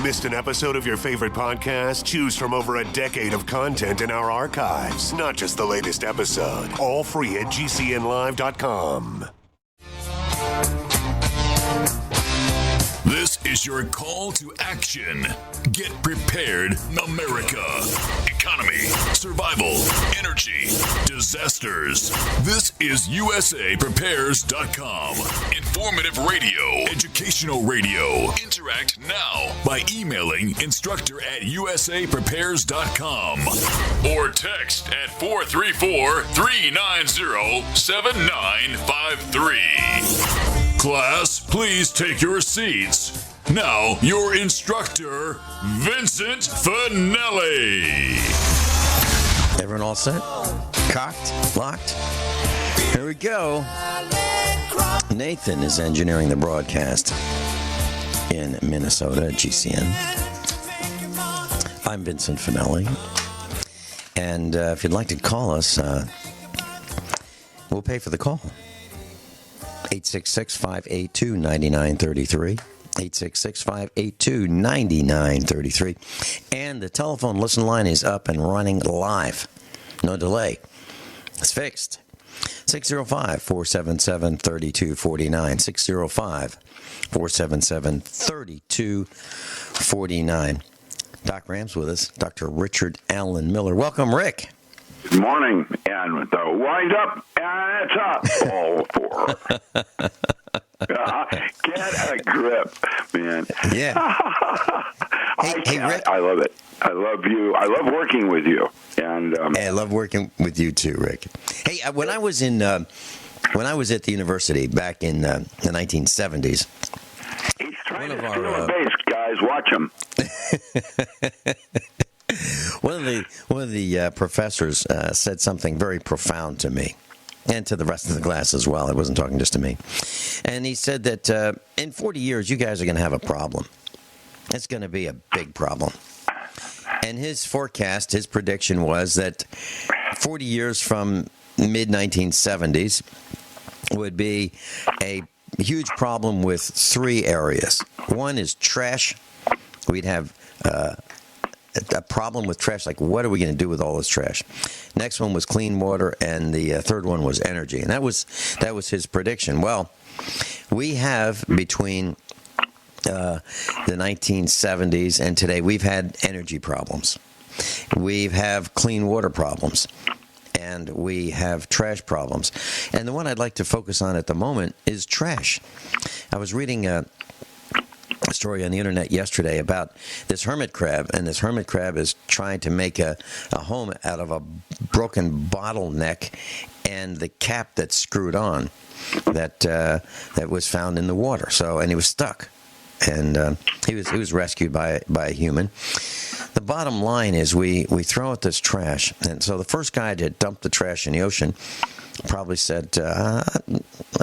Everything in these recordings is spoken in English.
Missed an episode of your favorite podcast? Choose from over a decade of content in our archives, not just the latest episode. All free at GCNlive.com. This is your call to action. Get prepared, America. Economy, survival, energy, disasters. This is USAPrepares.com. Informative radio, educational radio. Interact now by emailing instructor@USAPrepares.com or text at 434-390-7953. Class, please take your seats. Now, your instructor, Vincent Finelli. Everyone all set? Cocked? Locked? Here we go. Nathan is engineering the broadcast in Minnesota at GCN. I'm Vincent Finelli. And if you'd like to call us, we'll pay for the call. 866-582-9933. 866-582-9933. And the telephone listen line is up and running live. No delay. It's fixed. 605-477-3249. 605-477-3249. Doc Ram's with us. Dr. Richard Allen Miller. Welcome, Rick. Good morning. And with the wind up, and it's up. All four. Get a grip, man. Yeah. Hey, Rick. I love it. I love you. I love working with you. And hey, I love working with you too, Rick. Hey, when I was at the university back in the 1970s, he's trying to steal a base, guys. Watch him. One of the professors said something very profound to me, and to the rest of the class as well. I wasn't talking just to me. And he said that in 40 years, you guys are going to have a problem. It's going to be a big problem. And his forecast, his prediction was that 40 years from mid-1970s would be a huge problem with three areas. One is trash. We'd have a problem with trash, like what are we going to do with all this trash? Next one was clean water, and the third one was energy, and that was his prediction. Well, we have between the 1970s and today, we've had energy problems, we have clean water problems, and we have trash problems. And the one I'd like to focus on at the moment is trash. I was reading a story on the internet yesterday about this hermit crab, and this hermit crab is trying to make a home out of a broken bottleneck and the cap that's screwed on that was found in the water. So, and he was stuck, and he was rescued by a human. The bottom line is we throw out this trash, and so the first guy to dump the trash in the ocean probably said,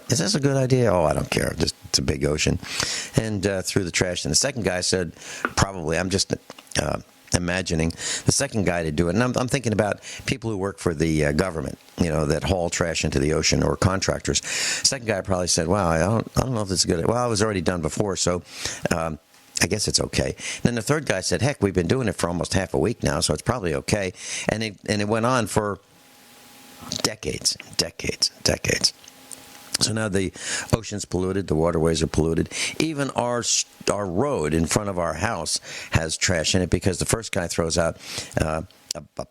is this a good idea? Oh, I don't care. Just it's a big ocean. And threw the trash. And the second guy said, probably, I'm just imagining the second guy to do it. And I'm thinking about people who work for the government, that haul trash into the ocean, or contractors. Second guy probably said, wow, I don't know if this is good. Well, it was already done before, so I guess it's okay. Then the third guy said, heck, we've been doing it for almost half a week now, so it's probably okay. And it went on for decades. So now the ocean's polluted, the waterways are polluted. Even our road in front of our house has trash in it because the first guy throws out a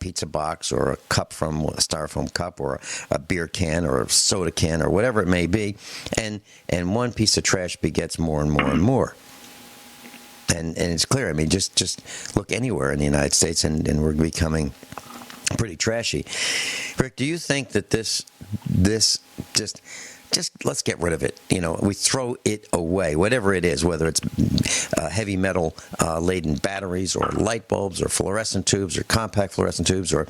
pizza box or a cup from a styrofoam cup or a beer can or a soda can or whatever it may be, and one piece of trash begets more and more and more. And it's clear. I mean, just look anywhere in the United States, and we're becoming pretty trashy. Rick, do you think that this just let's get rid of it? We throw it away, whatever it is, whether it's heavy metal laden batteries or light bulbs or fluorescent tubes or compact fluorescent tubes or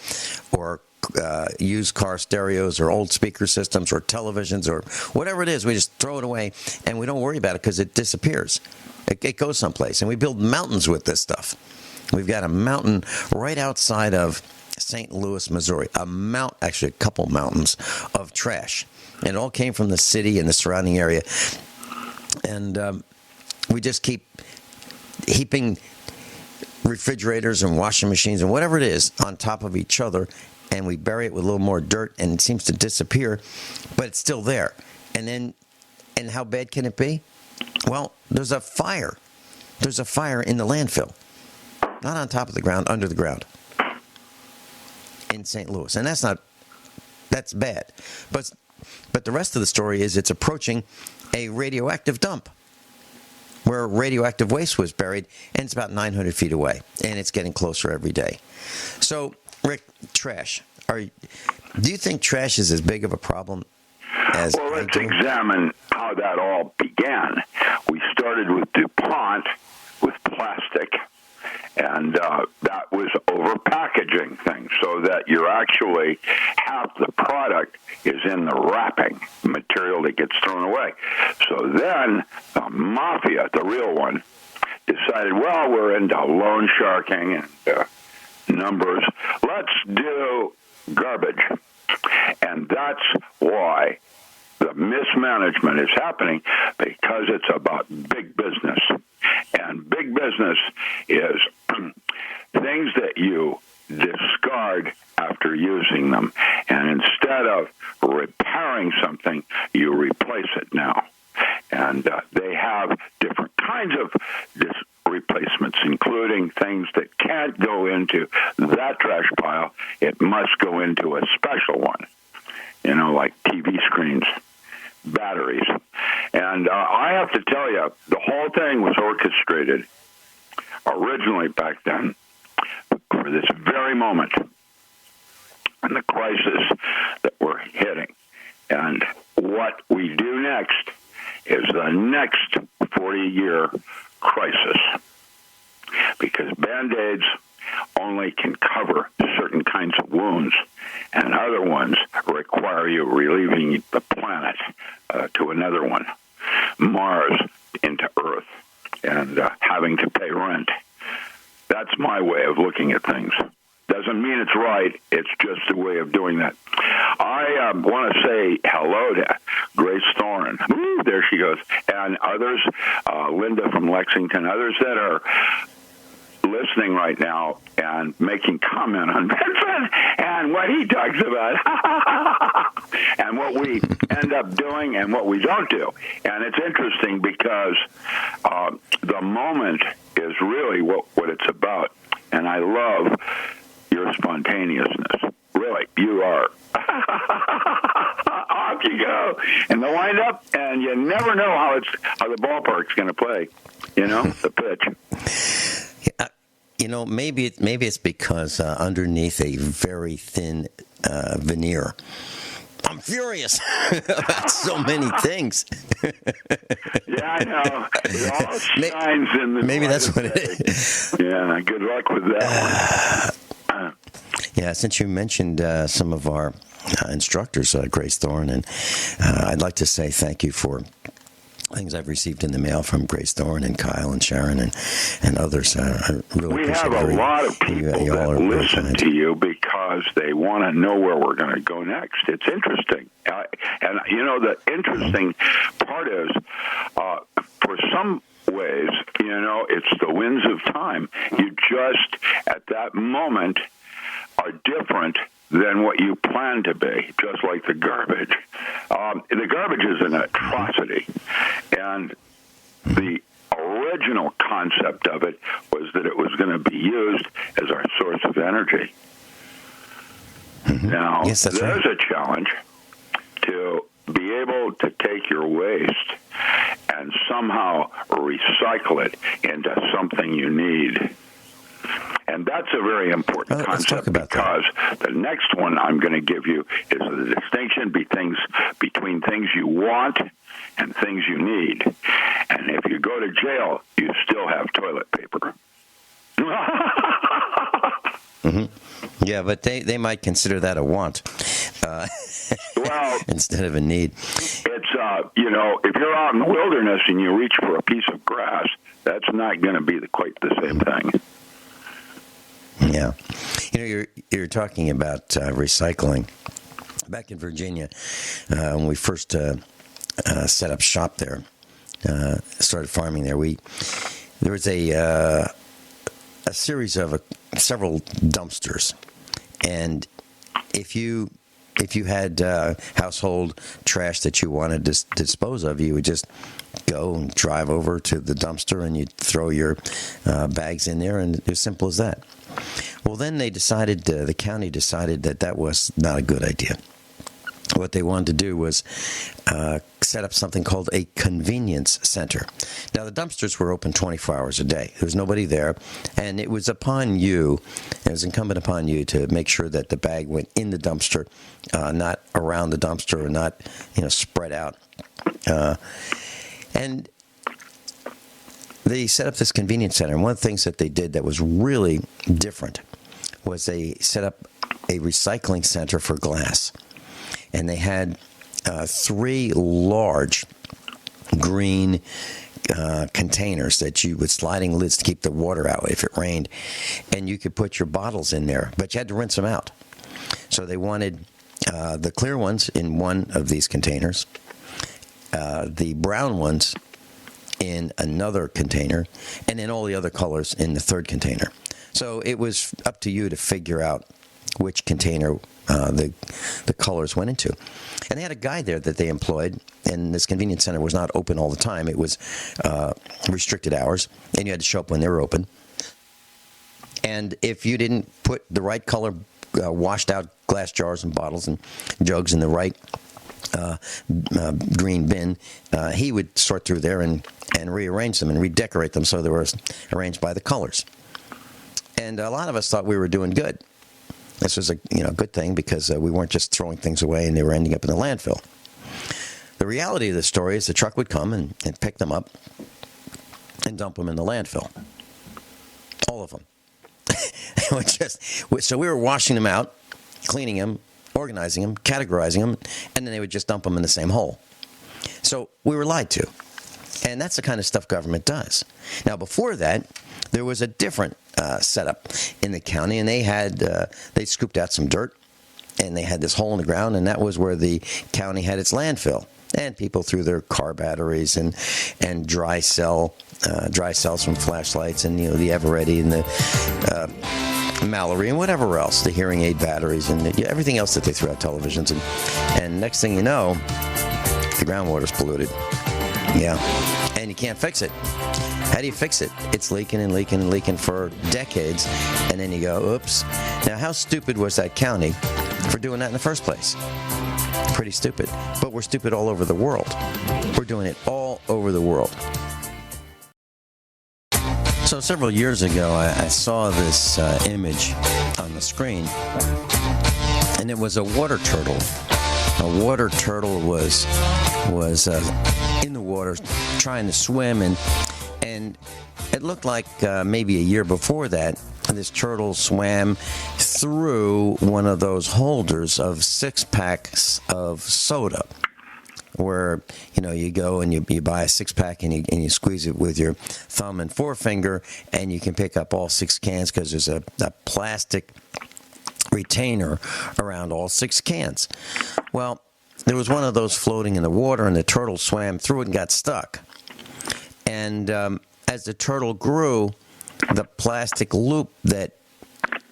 used car stereos or old speaker systems or televisions or whatever it is. We just throw it away and we don't worry about it because it disappears. It goes someplace, and we build mountains with this stuff. We've got a mountain right outside of St. Louis, Missouri, actually a couple mountains of trash. And it all came from the city and the surrounding area. And we just keep heaping refrigerators and washing machines and whatever it is on top of each other, and we bury it with a little more dirt, and it seems to disappear, but it's still there. And how bad can it be? Well, there's a fire. There's a fire in the landfill. Not on top of the ground, under the ground. In St. Louis. And that's bad. But the rest of the story is it's approaching a radioactive dump where radioactive waste was buried, and it's about 900 feet away, and it's getting closer every day. So, Rick, trash. Do you think trash is as big of a problem as... Well, let's examine how that all began. We started with DuPont, with plastic, and that was over packaging things, so that you're actually, half the product is in the wrapping material that gets thrown away. So then the mafia, the real one, decided, well, we're into loan sharking and numbers. Let's do garbage. And that's why the mismanagement is happening, because it's about big business. And big business is things that you discard after using them. And instead of repairing something, you replace it now. And they have different kinds of replacements, including things that can't go into that trash pile. It must go into a special one, like TV screens, batteries. And I have to tell you, the whole thing was orchestrated originally back then for this very moment and the crisis that we're hitting. And what we do next is the next 40-year crisis, because Band-Aids only can cover certain kinds of wounds, and other ones require you relieving the planet to another one, Mars into Earth, and having to pay rent. That's my way of looking at things. Doesn't mean it's right. It's just a way of doing that. I want to say hello to Grace Thorne. Ooh, there she goes. And others, Linda from Lexington, others that are listening right now and making comment on Vincent and what he talks about and what we end up doing and what we don't do. And it's interesting because the moment is really what it's about. And I love your spontaneousness. Really, you are. Off you go in the windup, and you never know how the ballpark's going to play. The pitch. Maybe it's because underneath a very thin veneer, I'm furious about so many things. Yeah, I know. It all shines in the maybe that's what it is. Yeah, good luck with that one. Yeah, since you mentioned some of our instructors, Grace Thorne, and I'd like to say thank you for things I've received in the mail from Grace Thorne and Kyle and Sharon and others. I really we have a lot of people that listen to you because they want to know where we're going to go next. It's interesting. And, the interesting part is, for some ways, it's the winds of time. You just, at that moment, are different than what you plan to be, just like the garbage. The garbage is an atrocity, and the original concept of it was that it was going to be used as our source of energy. Mm-hmm. Now, there's a challenge to be able to take your waste and somehow recycle it into something you need. And that's a very important concept, because the next one I'm going to give you is the distinction between things you want and things you need. And if you go to jail, you still have toilet paper. Mm-hmm. Yeah, but they might consider that a want instead of a need. It's, if you're out in the wilderness and you reach for a piece of grass, that's not going to be quite the same thing. Yeah. You're talking about recycling. Back in Virginia, when we first set up shop there, started farming there, there was a series of several dumpsters, and if you had household trash that you wanted to dispose of, you would just go and drive over to the dumpster and you'd throw your bags in there, and as simple as that. Well, then they decided, the county decided that was not a good idea. What they wanted to do was set up something called a convenience center. Now, the dumpsters were open 24 hours a day. There was nobody there, and it was incumbent upon you to make sure that the bag went in the dumpster, not around the dumpster, or not, spread out. And they set up this convenience center, and one of the things that they did that was really different was they set up a recycling center for glass. And they had 3 large green containers that you with sliding lids to keep the water out if it rained. And you could put your bottles in there, but you had to rinse them out. So they wanted the clear ones in one of these containers, the brown ones in another container, and then all the other colors in the third container. So it was up to you to figure out which container the colors went into. And they had a guy there that they employed, and this convenience center was not open all the time. It was restricted hours, and you had to show up when they were open. And if you didn't put the right color washed out glass jars and bottles and jugs in the right green bin, he would sort through there and rearrange them and redecorate them so they were arranged by the colors. And a lot of us thought we were doing good. This was a good thing because we weren't just throwing things away and they were ending up in the landfill. The reality of the story is the truck would come and pick them up and dump them in the landfill. All of them. So we were washing them out, cleaning them, organizing them, categorizing them, and then they would just dump them in the same hole. So we were lied to. And that's the kind of stuff government does. Now, before that, there was a different setup in the county, and they scooped out some dirt, and they had this hole in the ground, and that was where the county had its landfill. And people threw their car batteries and dry cells from flashlights, and the Eveready and the Mallory and whatever else, the hearing aid batteries and everything else that they threw out, televisions, and next thing you know, the groundwater's polluted. Yeah, and you can't fix it. How do you fix it? It's leaking and leaking and leaking for decades, and then you go, oops. Now, how stupid was that county for doing that in the first place? Pretty stupid. But we're stupid all over the world. We're doing it all over the world. So several years ago, I saw this image on the screen, and it was a water turtle. A water turtle was in the water trying to swim, and it looked like maybe a year before that, this turtle swam through one of those holders of 6-packs of soda, where you go and you buy a 6-pack and you squeeze it with your thumb and forefinger, and you can pick up all 6 cans because there's a plastic retainer around all 6 cans. Well, there was one of those floating in the water, and the turtle swam through it and got stuck. And as the turtle grew, the plastic loop that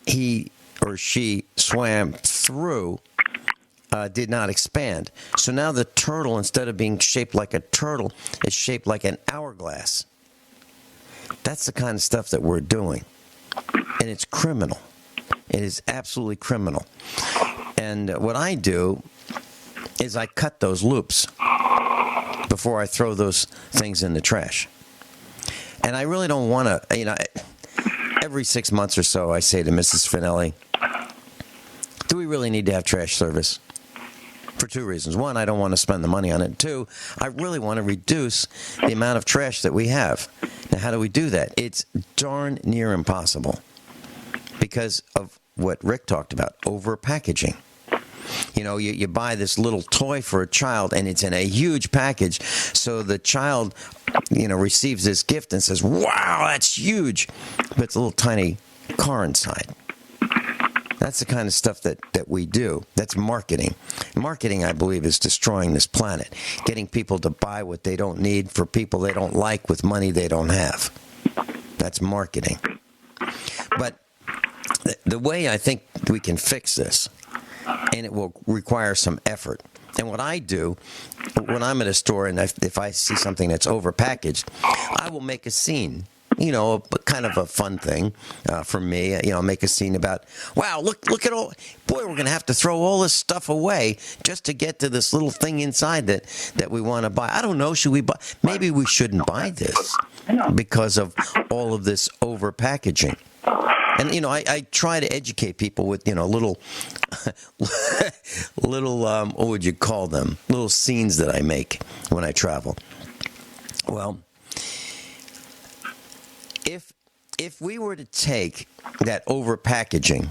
he or she swam through did not expand. So now the turtle, instead of being shaped like a turtle, is shaped like an hourglass. That's the kind of stuff that we're doing. And it's criminal. It is absolutely criminal. And what I do is I cut those loops before I throw those things in the trash. And I really don't want to, every 6 months or so I say to Mrs. Finelli, do we really need to have trash service? For 2 reasons. 1, I don't want to spend the money on it. 2, I really want to reduce the amount of trash that we have. Now, how do we do that? It's darn near impossible because of what Rick talked about, over-packaging. You buy this little toy for a child, and it's in a huge package, so the child, receives this gift and says, wow, that's huge, but it's a little tiny car inside. That's the kind of stuff that we do. That's marketing. Marketing, I believe, is destroying this planet, getting people to buy what they don't need for people they don't like with money they don't have. That's marketing. But the way I think we can fix this, and it will require some effort. And what I do when I'm at a store and if I see something that's overpackaged, I will make a scene. Kind of a fun thing for me. Make a scene about, wow, look at all. Boy, we're going to have to throw all this stuff away just to get to this little thing inside that we want to buy. I don't know. Should we buy? Maybe we shouldn't buy this because of all of this overpackaging. And I try to educate people with little what would you call them? Little scenes that I make when I travel. Well, if we were to take that overpackaging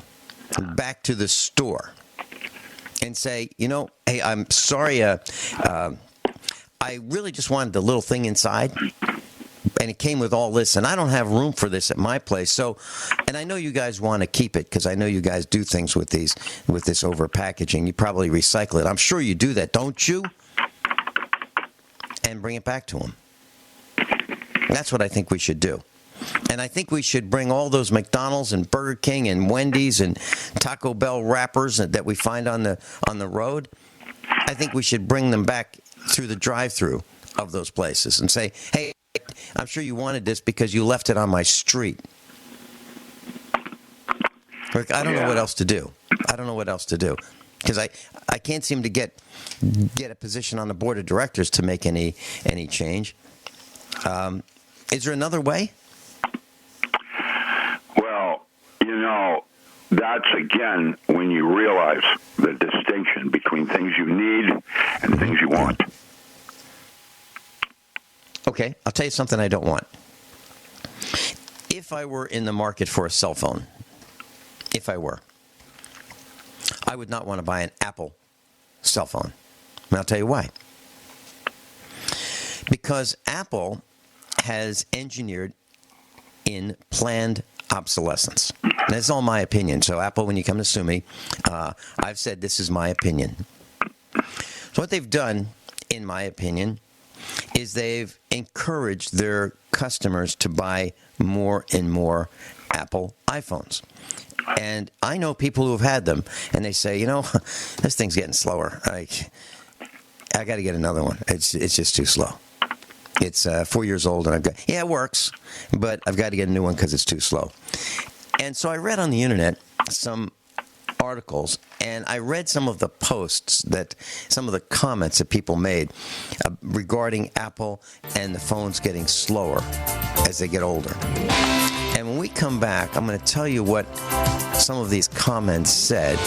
back to the store and say, hey, I'm sorry, I really just wanted the little thing inside. And it came with all this, and I don't have room for this at my place. So, and I know you guys want to keep it because I know you guys do things with this over packaging. You probably recycle it. I'm sure you do that, don't you? And bring it back to them. That's what I think we should do. And I think we should bring all those McDonald's and Burger King and Wendy's and Taco Bell wrappers that we find on the road. I think we should bring them back through the drive-through of those places and say, hey, I'm sure you wanted this because you left it on my street. I don't know what else to do. Because I can't seem to get a position on the board of directors to make any change. Is there another way? Well, that's again when you realize the distinction between things you need and things you want. Okay, I'll tell you something I don't want. If I were in the market for a cell phone, I would not want to buy an Apple cell phone. And I'll tell you why. Because Apple has engineered in planned obsolescence. And that's all my opinion. So Apple, when you come to sue me, I've said this is my opinion. So what they've done, in my opinion, is they've encouraged their customers to buy more and more Apple iPhones. And I know people who have had them, and they say, this thing's getting slower. I got to get another one. It's just too slow. It's 4 years old, and it works, but I've got to get a new one because it's too slow. And so I read on the internet some articles, and I read some of the posts some of the comments that people made regarding Apple and the phones getting slower as they get older. And when we come back, I'm going to tell you what some of these comments said,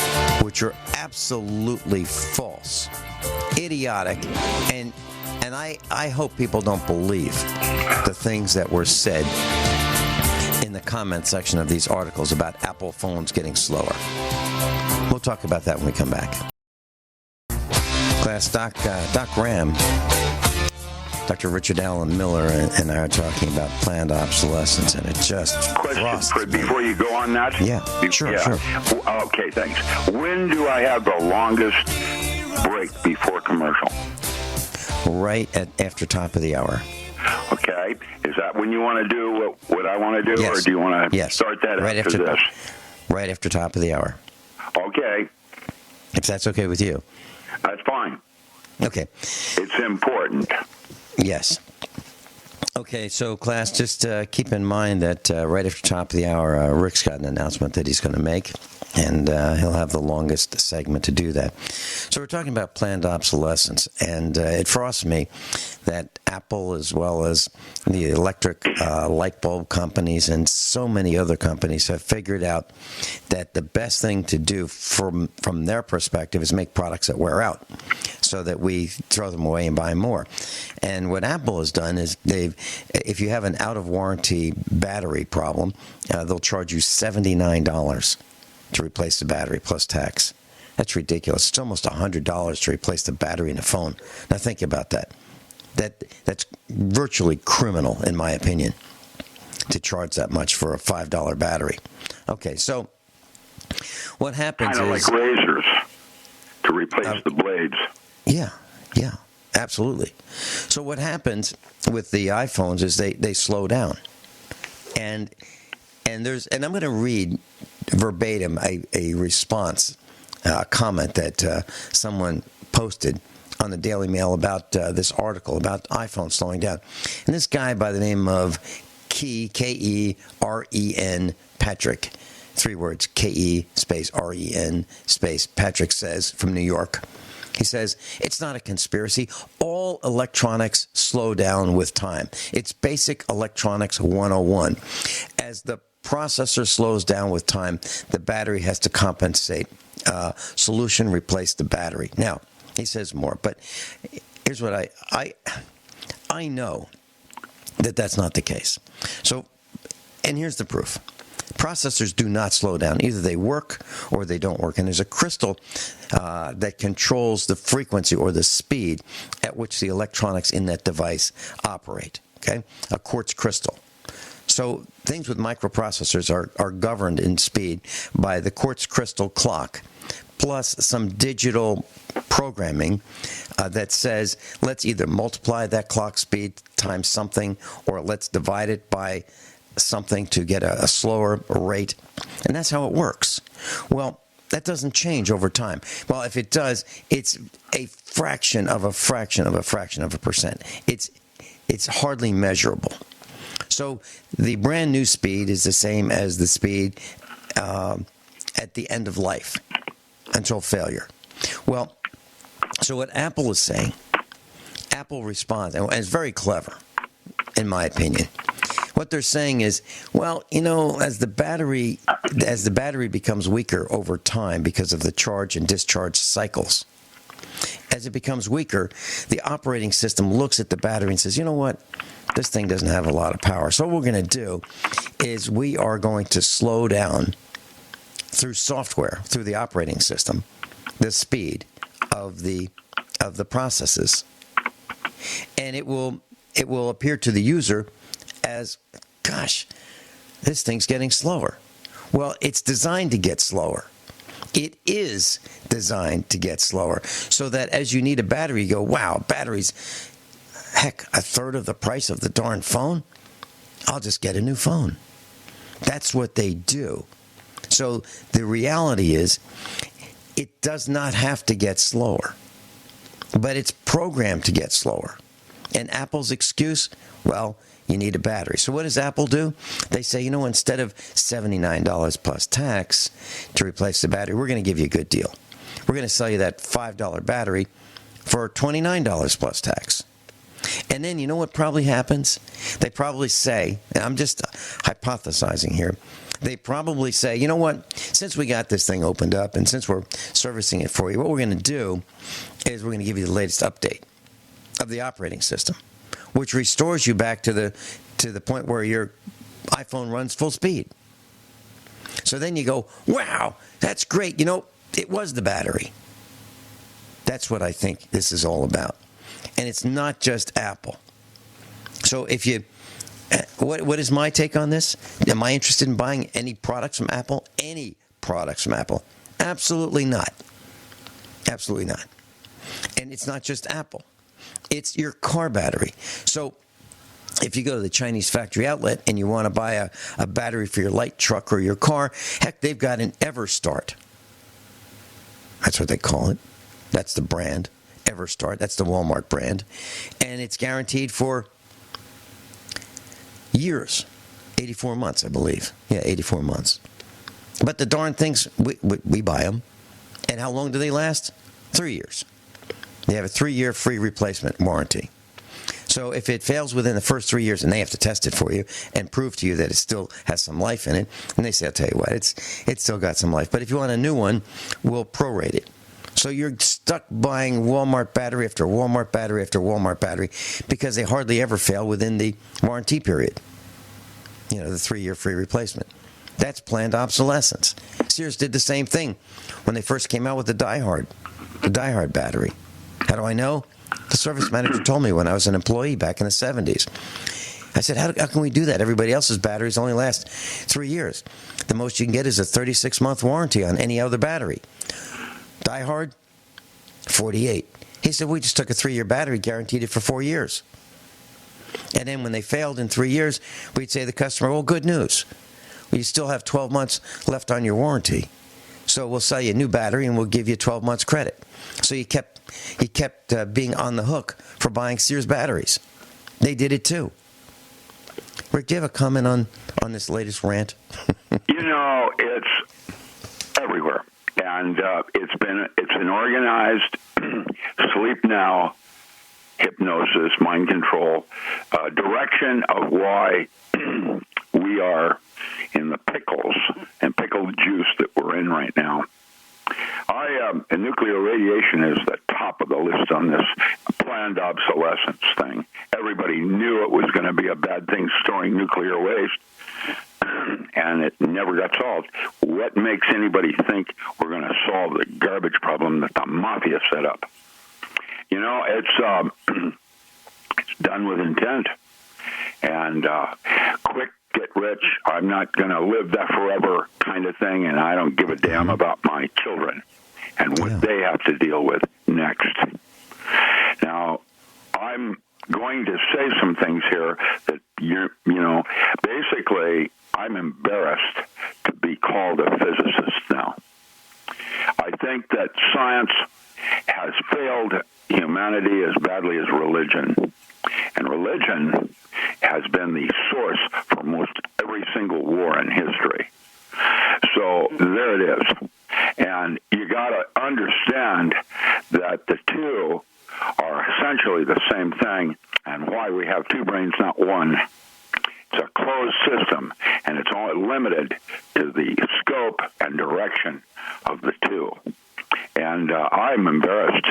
which are absolutely false, idiotic, and I hope people don't believe the things that were said in the comment section of these articles about Apple phones getting slower. We'll talk about that when we come back. Class, Doc Ram, Dr. Richard Allen Miller, and I are talking about planned obsolescence, and it just question before you go on that. Yeah, sure. Okay, thanks. When do I have the longest break before commercial? Right after top of the hour. Okay. Is that when you want to do what I want to do, yes. Or do you want to start that right after this? Right after top of the hour. Okay. If that's okay with you. That's fine. Okay. It's important. Yes. Okay, so class, just keep in mind that right after top of the hour, Rick's got an announcement that he's going to make, and he'll have the longest segment to do that. So we're talking about planned obsolescence, and it frosts me that Apple, as well as the electric light bulb companies and so many other companies, have figured out that the best thing to do from their perspective is make products that wear out, so that we throw them away and buy more. And what Apple has done is if you have an out-of-warranty battery problem, they'll charge you $79 to replace the battery plus tax. That's ridiculous. It's almost $100 to replace the battery in a phone. Now think about that. That's virtually criminal, in my opinion, to charge that much for a $5 battery. Okay, so what happens kind of is... like razors to replace the blades. Yeah, absolutely. So what happens with the iPhones is they slow down. And And I'm going to read verbatim a response, a comment that someone posted on the Daily Mail about this article about iPhone slowing down. And this guy by the name of K-E-R-E-N, Patrick, 3 words, K-E space R-E-N space Patrick says from New York. He says, it's not a conspiracy. All electronics slow down with time. It's basic electronics 101. As the processor slows down with time, the battery has to compensate. Solution, replace the battery. Now, he says more, but here's what I know that that's not the case. So, and here's the proof. Processors do not slow down. Either they work or they don't work. And there's a crystal that controls the frequency or the speed at which the electronics in that device operate. Okay? A quartz crystal. So things with microprocessors are governed in speed by the quartz crystal clock, plus some digital programming that says, let's either multiply that clock speed times something, or let's divide it by something to get a slower rate. And that's how it works. Well, that doesn't change over time. Well, if it does, it's a fraction of a fraction of a fraction of a percent. It's hardly measurable. So the brand new speed is the same as the speed at the end of life until failure. Well, so what Apple is saying, Apple responds, and it's very clever, in my opinion. What they're saying is, well, you know, as the battery becomes weaker over time because of the charge and discharge cycles, as it becomes weaker, the operating system looks at the battery and says, you know what, this thing doesn't have a lot of power. So what we're going to do is we are going to slow down through software, through the operating system, the speed of the processes, and it will appear to the user as, gosh, this thing's getting slower. Well, it's designed to get slower. It is designed to get slower, so that as you need a battery, you go, wow, battery's, heck, a third of the price of the darn phone? I'll just get a new phone. That's what they do. So the reality is, it does not have to get slower, but it's programmed to get slower. And Apple's excuse, well, you need a battery. So what does Apple do? They say, you know, instead of $79 plus tax to replace the battery, we're going to give you a good deal. We're going to sell you that $5 battery for $29 plus tax. And then you know what probably happens? They probably say, and I'm just hypothesizing here, they probably say, you know what, since we got this thing opened up and since we're servicing it for you, what we're going to do is we're going to give you the latest update of the operating system, which restores you back to the point where your iPhone runs full speed. So then you go, wow, that's great. You know, it was the battery. That's what I think this is all about. And it's not just Apple. So if you, what is my take on this? Am I interested in buying any products from Apple? Any products from Apple? Absolutely not. Absolutely not. And it's not just Apple. It's your car battery. So if you go to the Chinese factory outlet and you want to buy a battery for your light truck or your car, heck, they've got an EverStart. That's what they call it. That's the brand, EverStart. That's the Walmart brand. And it's guaranteed for years, 84 months, I believe. Yeah, 84 months. But the darn things, we buy them. And how long do they last? 3 years. They have a 3-year free replacement warranty. So if it fails within the first 3 years, and they have to test it for you and prove to you that it still has some life in it, and they say, I'll tell you what, it's still got some life. But if you want a new one, we'll prorate it. So you're stuck buying Walmart battery after Walmart battery after Walmart battery because they hardly ever fail within the warranty period. You know, the 3-year free replacement. That's planned obsolescence. Sears did the same thing when they first came out with the Die Hard battery. How do I know? The service manager told me when I was an employee back in the 70s. I said, how can we do that? Everybody else's batteries only last 3 years. The most you can get is a 36-month warranty on any other battery. Die Hard, 48. He said, we just took a 3-year battery, guaranteed it for 4 years. And then when they failed in 3 years, we'd say to the customer, well, good news. You still have 12 months left on your warranty. So we'll sell you a new battery and we'll give you 12 months credit. So he kept being on the hook for buying Sears batteries. They did it too. Rick, do you have a comment on this latest rant? It's everywhere, and it's an organized sleep now, hypnosis, mind control, direction of why we are in the pickles and pickled juice that we're in right now. And nuclear radiation is the top of the list on this planned obsolescence thing. Everybody knew it was going to be a bad thing storing nuclear waste, and it never got solved. What makes anybody think we're going to solve the garbage problem that the mafia set up? It's done with intent. And quick, get rich, I'm not going to live that forever kind of thing, and I don't give a damn about my children and what they have to deal with next. Now, I'm going to say some things here that, basically, I'm embarrassed to be called a physicist now. I think that science has failed humanity as badly as religion. And religion has been the source for most every single war in history. So there it is. And you got to understand that the two are essentially the same thing, and why we have two brains, not one. It's a closed system, and it's only limited to the scope and direction of the two. And I'm embarrassed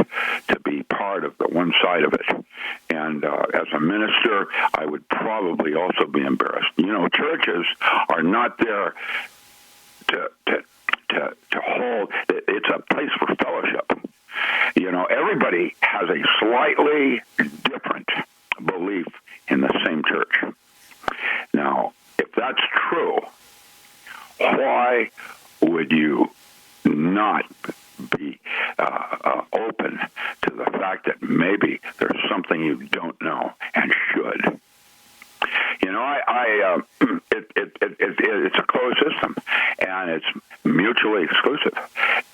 to be part of the one side of it. And as a minister, I would probably also be embarrassed. Churches are not there to hold. It's a place for fellowship. Everybody has a slightly different belief in the same church. Now, if that's true, why would you not be open to the fact that maybe there's something you don't know and should? It's a closed system, and it's mutually exclusive,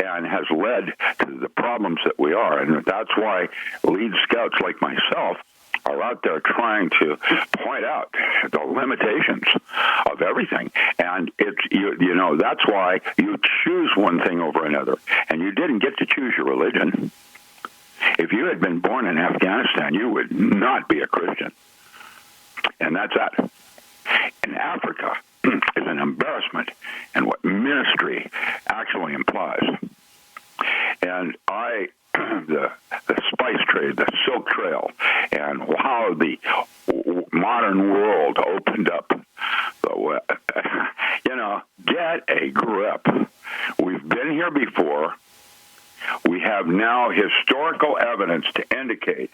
and has led to the problems that we are, and that's why lead scouts like myself are out there trying to point out the limitations of everything. And it's that's why you choose one thing over another, and you didn't get to choose your religion. If you had been born in Afghanistan, you would not be a Christian. And that's that. In Africa is an embarrassment and what ministry actually implies. And the spice trade, the silk trail, and how the modern world opened up. Get a grip. We've been here before. We have now historical evidence to indicate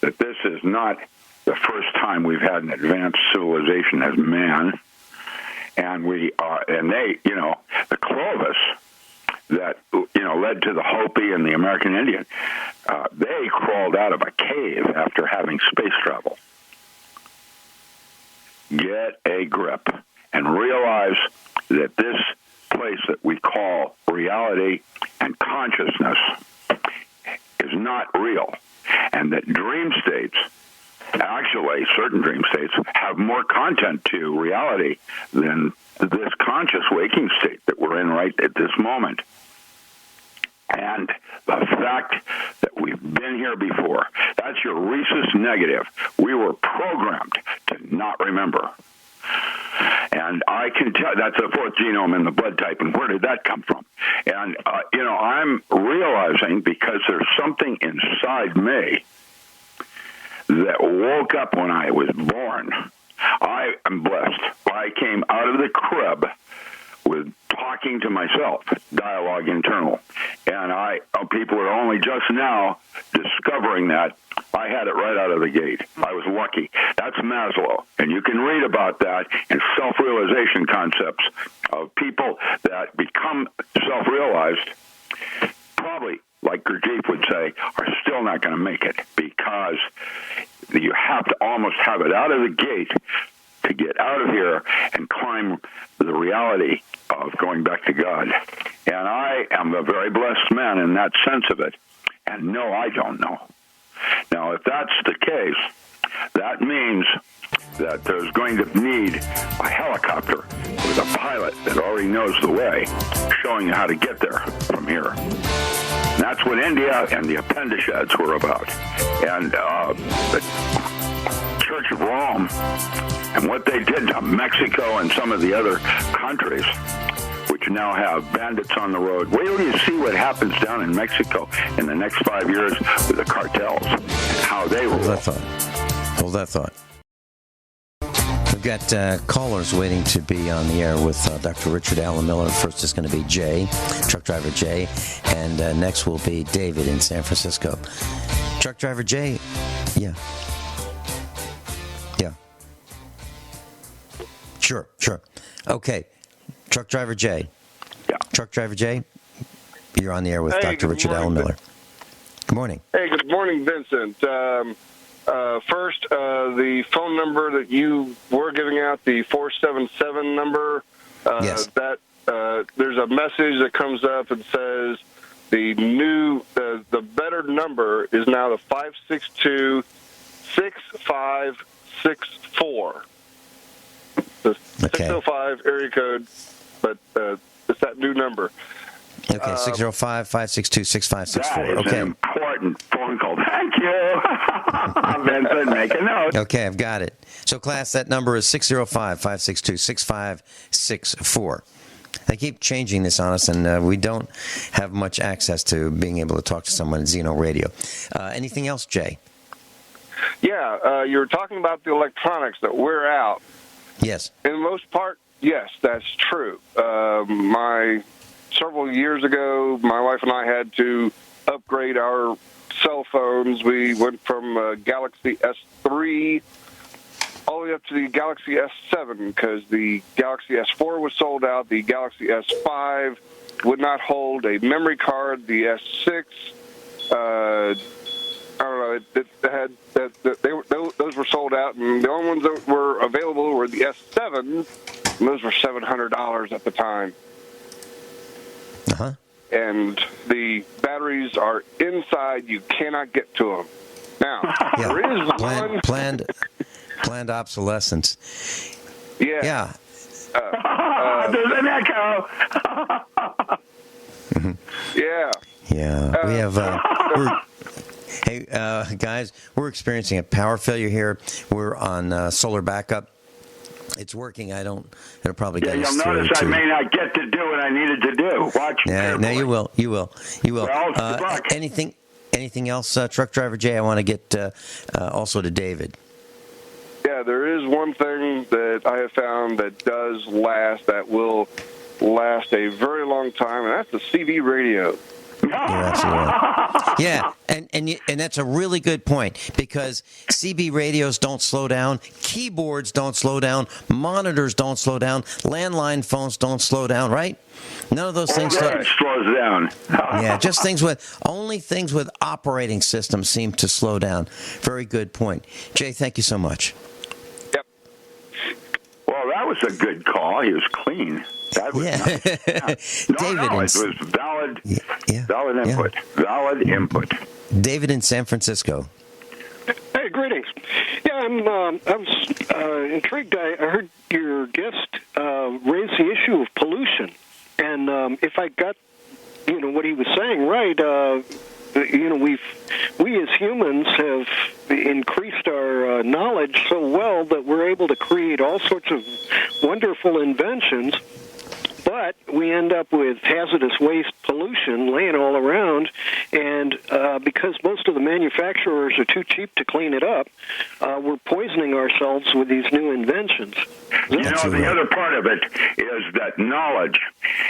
that this is not the first time we've had an advanced civilization as man. And the Clovis that led to the Hopi and the American Indian, they crawled out of a cave after having space travel. Get a grip and realize that this place that we call reality and consciousness is not real, and that dream states, actually certain dream states, have more content to reality than this conscious waking state that we're in right at this moment. And the fact that we've been here before, that's your rhesus negative. We were programmed to not remember. And I can tell that's the fourth genome in the blood type, and where did that come from? And, I'm realizing, because there's something inside me that woke up when I was born. I am blessed. I came out of the crib with talking to myself, dialogue internal. And people are only just now discovering that. I had it right out of the gate. I was lucky. That's Maslow. And you can read about that in self-realization concepts of people that become self-realized, probably, like Gurdjieff would say, are still not going to make it, because you have to almost have it out of the gate to get out of here and climb the reality of going back to God. And I am a very blessed man in that sense of it. And no, I don't know. Now, if that's the case, that means that there's going to need a helicopter with a pilot that already knows the way, showing you how to get there from here. And that's what India and the Upanishads were about. And the Church of Rome and what they did to Mexico and some of the other countries, which now have bandits on the road. Wait till you see what happens down in Mexico in the next 5 years with the cartels, how they rule. Hold that thought. We've got callers waiting to be on the air with Dr. Richard Allen Miller. First is going to be Jay, truck driver Jay, and next will be David in San Francisco. Truck driver Jay, yeah. Sure. Okay. Truck driver Jay. Yeah. Truck driver Jay, you're on the air with Dr. Richard Allen Miller. Good morning. Hey, good morning, Vincent. First, the phone number that you were giving out, the 477 number, yes. That there's a message that comes up and says the better number is now the 562-6564. The 605 area code, but it's that new number. Okay, 605-562-6564. That is an important phone call. Thank you. Vincent, make a note. Okay, I've got it. So, class, that number is 605-562-6564. They keep changing this on us, and we don't have much access to being able to talk to someone at Zeno Radio. Anything else, Jay? Yeah, you were talking about the electronics that wear out. Yes. In the most part, yes, that's true. Several years ago, my wife and I had to upgrade our cell phones. We went from Galaxy S3 all the way up to the Galaxy S7 because the Galaxy S4 was sold out. The Galaxy S5 would not hold a memory card. The S6, I don't know, those were sold out, and the only ones that were available were the S7, and those were $700 at the time. Uh-huh. And the batteries are inside. You cannot get to them. Now, there is one... Planned obsolescence. Yeah. There's an echo. Yeah. Yeah. We have... Hey, guys, we're experiencing a power failure here. We're on solar backup. It's working. It'll probably get us through. You'll notice I may not get to do what I needed to do. Watch carefully. No, you will. Well, good luck. Anything else, truck driver Jay? I want to get also to David. Yeah, there is one thing that I have found that does last, that will last a very long time, and that's the CB radio. You're absolutely right. Yeah, and that's a really good point, because CB radios don't slow down, keyboards don't slow down, monitors don't slow down, landline phones don't slow down, right? None of those things slows down. Yeah, just things with operating systems seem to slow down. Very good point. Jay, thank you so much. Yep. Well, that was a good call. He was clean. That was nice. Yeah. David, it was valid input. Yeah. Valid input. David in San Francisco. Hey, greetings. Yeah, I was intrigued. I heard your guest raise the issue of pollution, and if I got what he was saying right, we as humans have increased our knowledge so well that we're able to create all sorts of wonderful inventions. But we end up with hazardous waste pollution laying all around, and because most of the manufacturers are too cheap to clean it up, we're poisoning ourselves with these new inventions. The other part of it is that knowledge,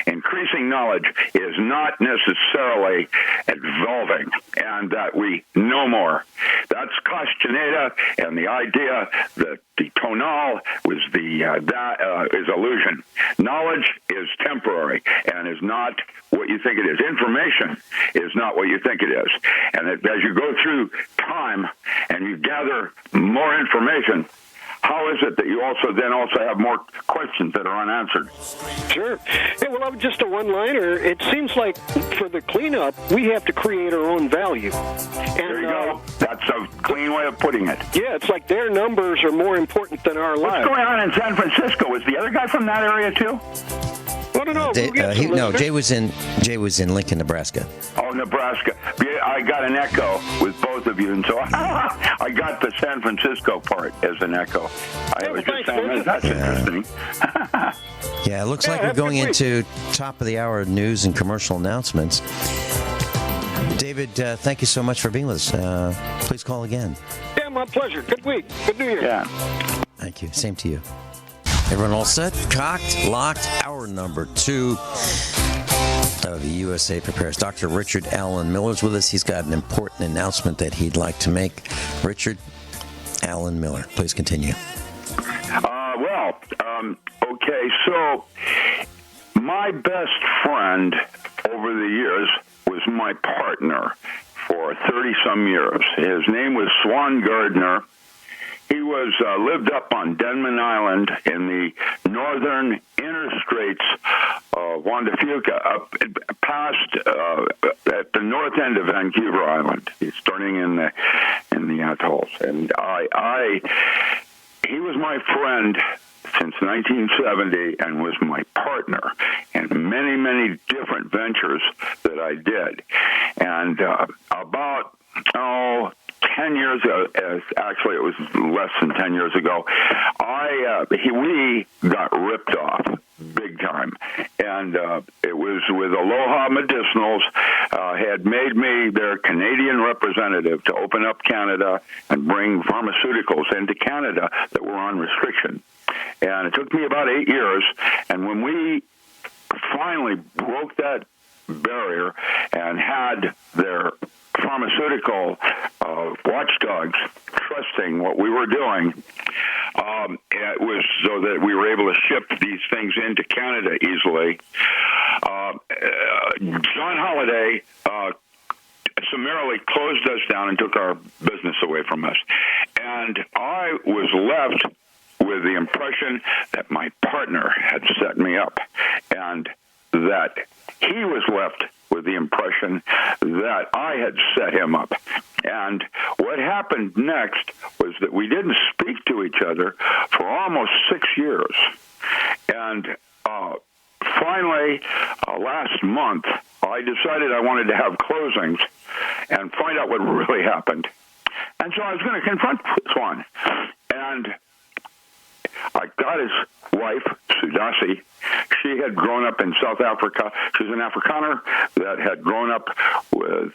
increasing knowledge, is not necessarily evolving, and that we know more. That's Castaneda, and the idea that the tonal was is illusion. Knowledge is temporary and is not what you think it is. Information is not what you think it is. And as you go through time and you gather more information, how is it that you also have more questions that are unanswered? Sure. Yeah, well, just a one-liner. It seems like for the cleanup, we have to create our own value. And, there you go. That's a clean way of putting it. Yeah, it's like their numbers are more important than our lives. What's going on in San Francisco? Is the other guy from that area too? I don't know. Jay was in Lincoln, Nebraska. Oh, Nebraska. Yeah, I got an echo with both of you, and so I got the San Francisco part as an echo. I was just saying that's interesting. Yeah, it looks like we're going into top of the hour news and commercial announcements. David, thank you so much for being with us. Please call again. Yeah, my pleasure. Good week. Good New Year. Yeah. Thank you. Same to you. Everyone all set? Cocked, locked, hour number 2 of the USA Prepares. Dr. Richard Allen Miller's with us. He's got an important announcement that he'd like to make. Richard Allen Miller, please continue. Okay, so my best friend over the years was my partner for 30-some years. His name was Swan Gardner. He was lived up on Denman Island in the northern inner straits of Juan de Fuca, up past at the north end of Vancouver Island. He's starting in the atolls, and he was my friend since 1970 and was my partner in many, many different ventures that I did. And about 10 years ago, actually it was less than 10 years ago, we got ripped off big time. And it was with Aloha Medicinals, had made me their Canadian representative to open up Canada and bring pharmaceuticals into Canada that were on restriction. And it took me about 8 years. And when we finally broke that barrier and had their pharmaceutical watchdogs trusting what we were doing, it was so that we were able to ship these things into Canada easily. John Holliday summarily closed us down and took our business away from us. And I was left with the impression that my partner had set me up, and that he was left with the impression that I had set him up. And what happened next was that we didn't speak to each other for almost 6 years. And finally, last month, I decided I wanted to have closings and find out what really happened. And so I was going to confront Swan. And I got his wife, Sudasi. She had grown up in South Africa. She was an Afrikaner that had grown up with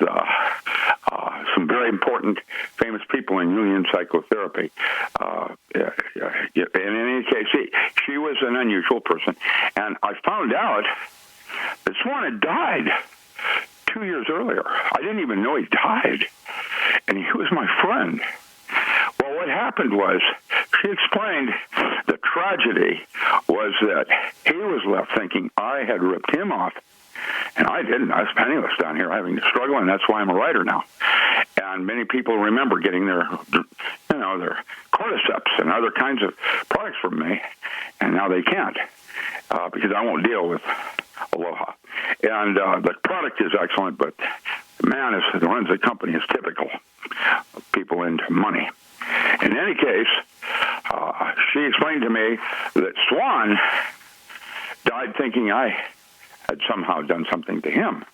some very important, famous people in Jungian psychotherapy. In any case, she was an unusual person. And I found out that Swan had died 2 years earlier. I didn't even know he died. And he was my friend. Well, what happened was, she explained the tragedy was that he was left thinking I had ripped him off, and I didn't. I was penniless down here having to struggle, and that's why I'm a writer now. And many people remember getting their cordyceps and other kinds of products from me, and now they can't because I won't deal with Aloha. And the product is excellent, but the man who runs the company is typical of people into money. In any case, she explained to me that Swan died thinking I had somehow done something to him.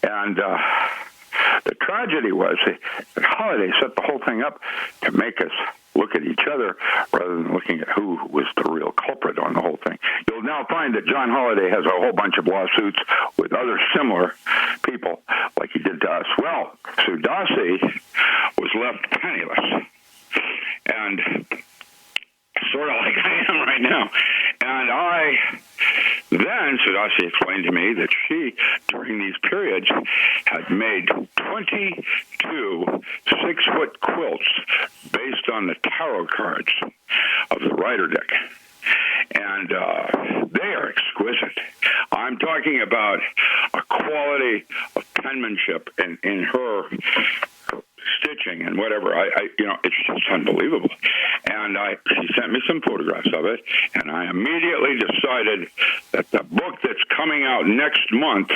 And the tragedy was that Holliday set the whole thing up to make us look at each other rather than looking at who was the real culprit on the whole thing. You'll now find that John Holliday has a whole bunch of lawsuits with other similar people like he did to us. Well, Sudasi was left penniless. And sort of like I am right now. And then Sudasi explained to me that she, during these periods, had made 22 6-foot quilts based on the tarot cards of the Rider deck. And they are exquisite. I'm talking about a quality of penmanship in her stitching and whatever. It's just unbelievable. And she sent me some photographs of it, and I immediately decided that the book that's coming out next month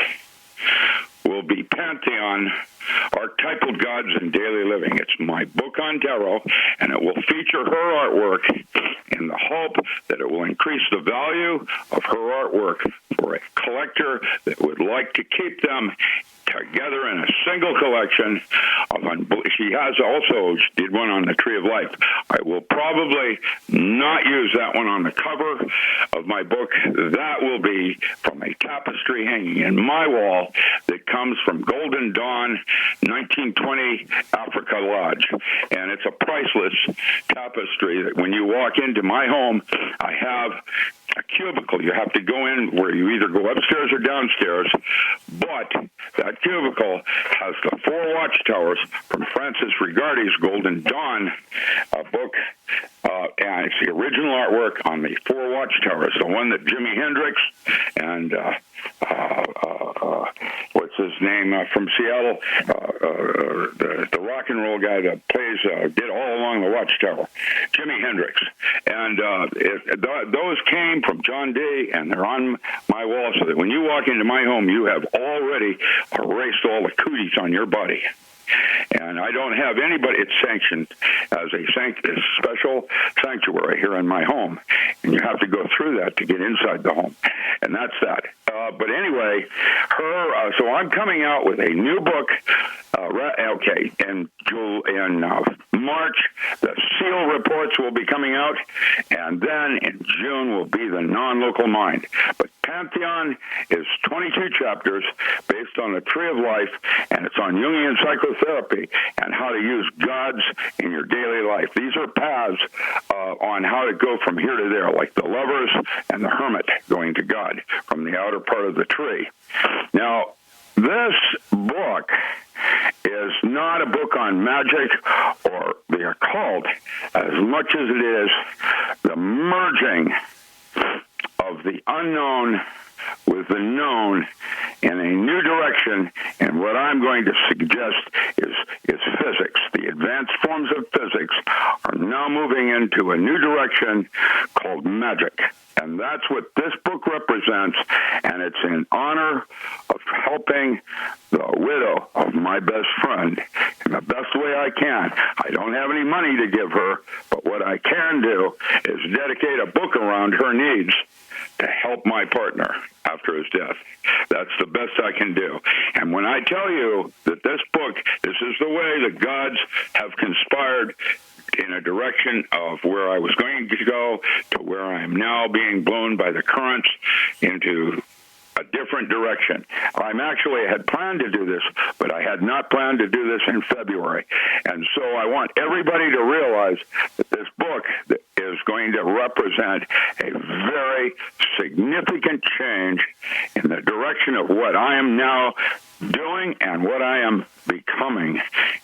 will be Pantheon, Archetypal Gods in Daily Living. It's my book on tarot, and it will feature her artwork in the hope that it will increase the value of her artwork for a collector that would like to keep them together in a single collection. She did one on the Tree of Life. I will probably not use that one on the cover of my book. That will be from a tapestry hanging in my wall that comes from Golden Dawn 1920 Africa Lodge. And it's a priceless tapestry that when you walk into my home, I have a cubicle. You have to go in where you either go upstairs or downstairs, but that cubicle has the 4 watchtowers from Francis Rigardi's Golden Dawn book, and it's the original artwork on the 4 watchtowers, the one that Jimi Hendrix and what's his name from Seattle, the rock and roll guy that plays did all along the watchtower, Jimi Hendrix, and those came from John Day, and they're on my wall, so that when you walk into my home, you have already erased all the cooties on your body. And I don't have anybody. It's sanctioned as a special sanctuary here in my home, and you have to go through that to get inside the home, and that's that. But anyway, so I'm coming out with a new book. In March, the SEAL reports will be coming out, and then in June will be the non-local mind. But Pantheon is 22 chapters based on the Tree of Life, and it's on Jungian psychotherapy and how to use gods in your daily life. These are paths on how to go from here to there, like the Lovers and the Hermit going to God from the outer part of the tree. Now, this book is not a book on magic or the occult as much as it is the merging of the unknown with the known in a new direction, and what I'm going to suggest is physics. The advanced forms of physics are now moving into a new direction called magic. And that's what this book represents, and it's in honor of helping the widow of my best friend in the best way I can. I don't have any money to give her, but what I can do is dedicate a book around her needs to help my partner after his death. That's the best I can do. And when I tell you that this book, this is the way the gods have conspired in a direction of where I was going to go to where I am now being blown by the currents into a different direction. I had planned to do this, but I had not planned to do this in February. And so I want everybody to realize that this book is going to represent a very significant change in the direction of what I am now doing and what I am becoming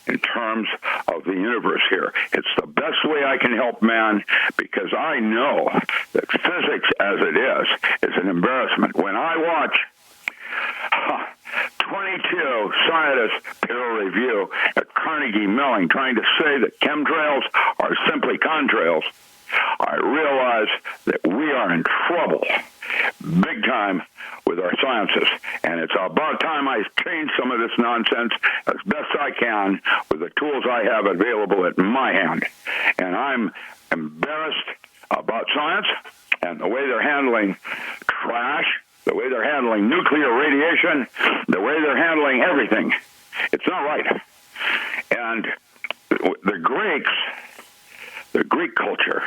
in terms of the universe here. It's the best way I can help man, because I know that physics as it is an embarrassment. When I watch 22 scientists peer review at Carnegie Mellon trying to say that chemtrails are simply contrails, I realize that we are in trouble big time with our sciences, and it's about time I change some of this nonsense as best I can with the tools I have available at my hand. And I'm embarrassed about science and the way they're handling trash, the way they're handling nuclear radiation, the way they're handling everything. It's not right. And the Greek culture,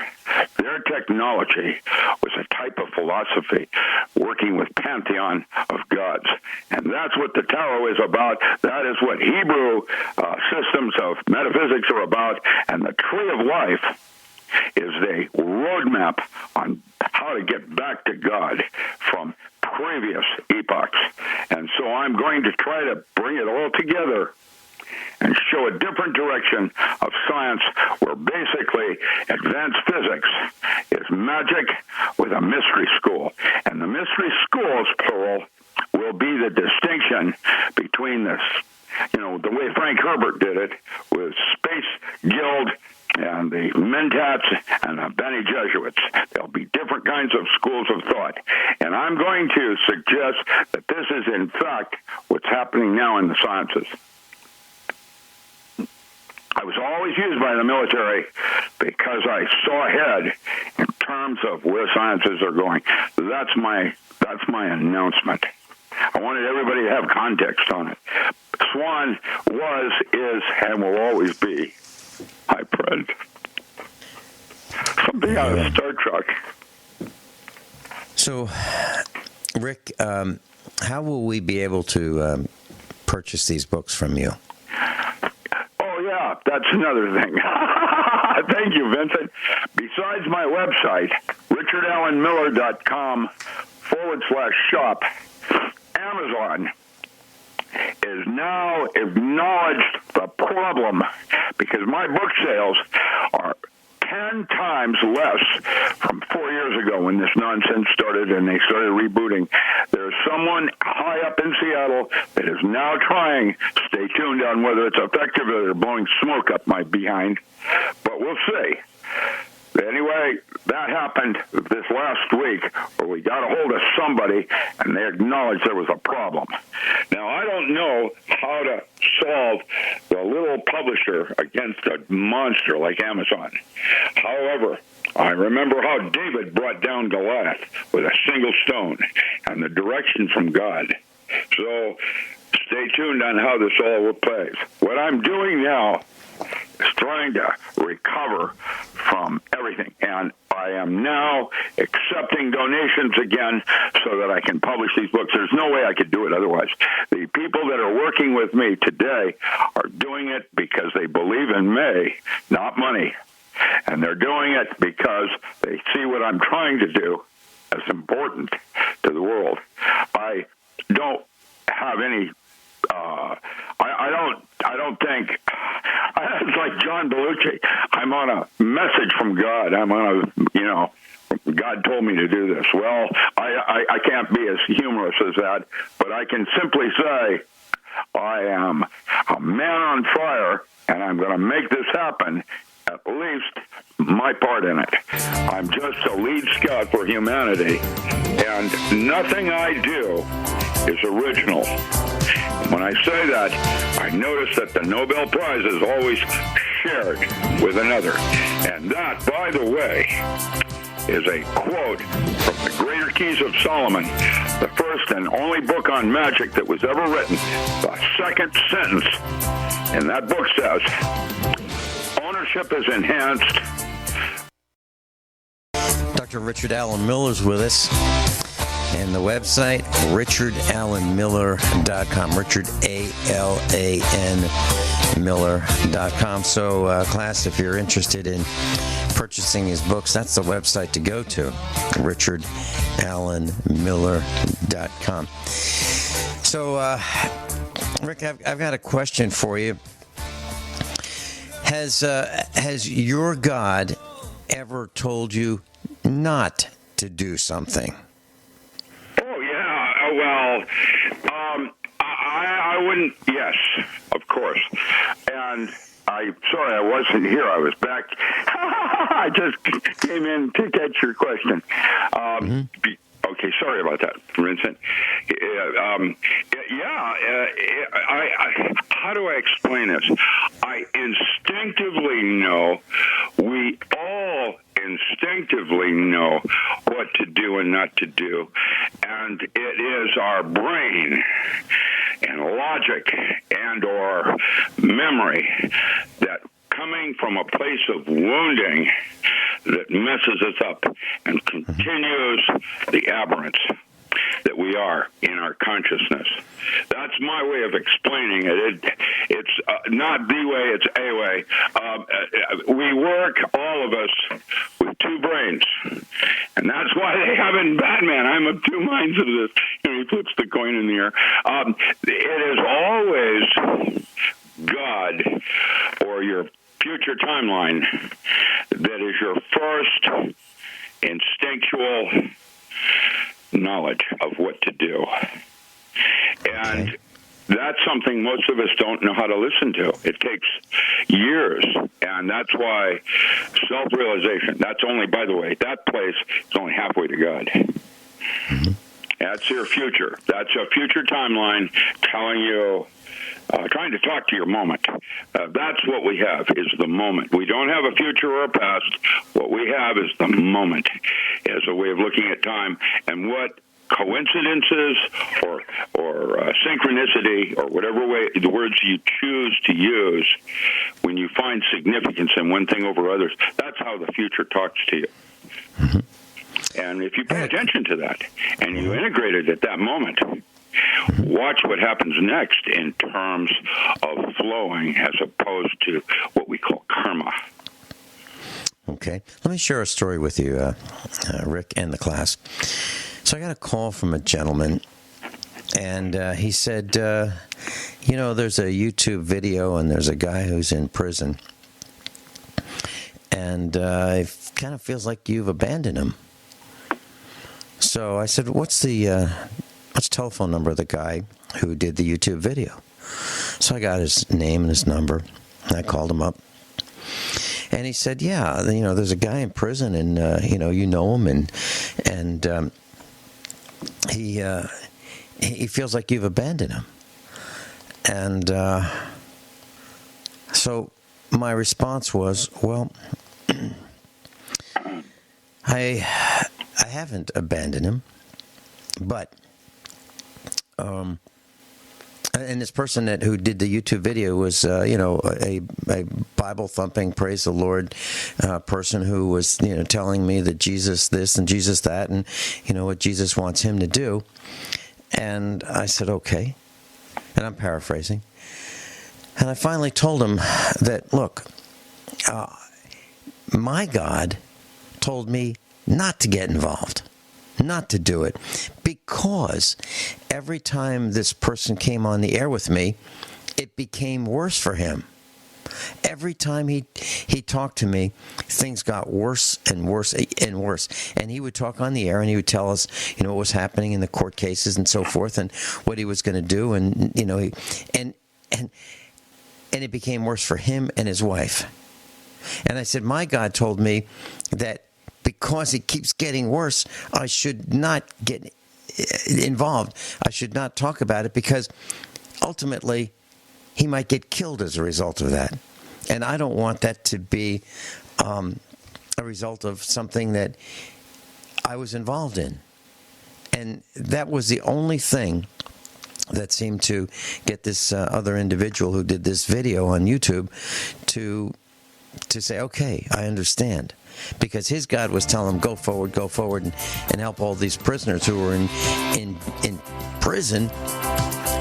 their technology was a type of philosophy working with pantheon of gods. And that's what the tarot is about. That is what Hebrew systems of metaphysics are about. And the Tree of Life is a roadmap on how to get back to God from previous epochs. And so I'm going to try to bring it all together and show a different direction of science where basically advanced physics is magic with a mystery school. And the mystery schools, plural, will be the distinction between this, the way Frank Herbert did it with Space Guild and the Mentats that this is, in fact, what's happening now in the sciences. I was always used by the military because I saw ahead in terms of where sciences are going. That's my announcement. I wanted everybody to have context on it. Swan was, is, and will always be my friend. Something out of Star Trek. So, Rick, how will we be able to purchase these books from you? Oh, yeah, that's another thing. Thank you, Vincent. Besides my website, richardalanmiller.com/shop, Amazon is now acknowledged the problem because my book sales are 10 times less from 4 years ago when this nonsense started and they started rebooting. There's someone high up in Seattle that is now trying. Stay tuned on whether it's effective or they're blowing smoke up my behind, but we'll see. Anyway, that happened this last week where we got a hold of somebody and they acknowledged there was a problem. Now, I don't know how to solve the little publisher against a monster like Amazon. However, I remember how David brought down Goliath with a single stone and the direction from God. So stay tuned on how this all plays. What I'm doing now is trying to recover from everything. And I am now accepting donations again so that I can publish these books. There's no way I could do it otherwise. The people that are working with me today are doing it because they believe in me, not money. And they're doing it because they see what I'm trying to do as important to the world. I don't have any I don't think it's like John Belushi. I'm on a message from God. I'm on God told me to do this. Well, I can't be as humorous as that, but I can simply say I am a man on fire, and I'm going to make this happen, at least my part in it. I'm just a lead scout for humanity, and nothing I do is original. When I say that, I notice that the Nobel Prize is always shared with another. And that, by the way, is a quote from the Greater Keys of Solomon, the first and only book on magic that was ever written. The second sentence in that book says, ownership is enhanced. Dr. Richard Alan Miller's with us. And the website, richardalanmiller.com. Richard, A-L-A-N, Miller.com. So, class, if you're interested in purchasing his books, that's the website to go to, richardalanmiller.com. So, Rick, I've got a question for you. Has your God ever told you not to do something? Well, I wouldn't. Yes, of course. And I'm sorry I wasn't here. I was back. I just came in to catch your question. Okay, sorry about that, Vincent. How do I explain this? I instinctively know, we all instinctively know what to do and not to do. And it is our brain and logic and or memory that coming from a place of wounding that messes us up and continues the aberrance that we are in our consciousness. That's my way of explaining it. It's not the way, it's a way. We work, all of us, with two brains. And that's why they have in Batman, I'm of two minds of this. He flips the coin in the air. It is always God or your future timeline that is your first instinctual knowledge of what to do. And that's something most of us don't know how to listen to. It takes years, and that's why self-realization, that's only, by the way, that place is only halfway to God. That's your future. That's a future timeline telling you, trying to talk to your moment. That's what we have, is the moment. We don't have a future or a past. What we have is the moment as a way of looking at time. And what coincidences or synchronicity or whatever way, the words you choose to use, when you find significance in one thing over others, that's how the future talks to you. Mm-hmm. And if you pay attention to that and you integrate it at that moment, watch what happens next in terms of flowing as opposed to what we call karma. Okay. Let me share a story with you, Rick, and the class. So I got a call from a gentleman, and he said, there's a YouTube video, and there's a guy who's in prison, and it kind of feels like you've abandoned him. So I said, what's the telephone number of the guy who did the YouTube video? So I got his name and his number, and I called him up. And he said, yeah, there's a guy in prison, and, you know him, and he feels like you've abandoned him. And so my response was, well, I haven't abandoned him, but and this person who did the YouTube video was, a Bible-thumping, praise the Lord person who was, telling me that Jesus this and Jesus that and, what Jesus wants him to do. And I said, okay. And I'm paraphrasing. And I finally told him that, look, my God told me not to get involved, not to do it, because every time this person came on the air with me, it became worse for him. Every time he talked to me, things got worse and worse and worse. And he would talk on the air, and he would tell us, what was happening in the court cases and so forth, and what he was going to do, and and it became worse for him and his wife. And I said, my God told me that because it keeps getting worse, I should not get involved. I should not talk about it, because ultimately he might get killed as a result of that. And I don't want that to be a result of something that I was involved in. And that was the only thing that seemed to get this other individual who did this video on YouTube to say, okay, I understand. Because his God was telling him, go forward, and help all these prisoners who were in prison.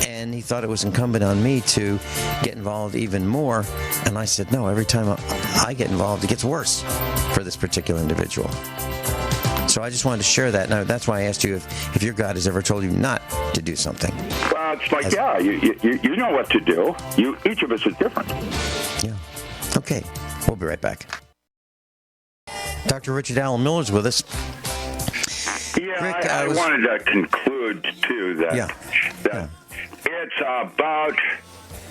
And he thought it was incumbent on me to get involved even more. And I said, no, every time I get involved, it gets worse for this particular individual. So I just wanted to share that. Now, that's why I asked you if your God has ever told you not to do something. Well, it's like, you know what to do. Each of us is different. Yeah. Okay. We'll be right back. Dr. Richard Allen Miller's with us. Yeah, Rick, I wanted to conclude, too, that it's about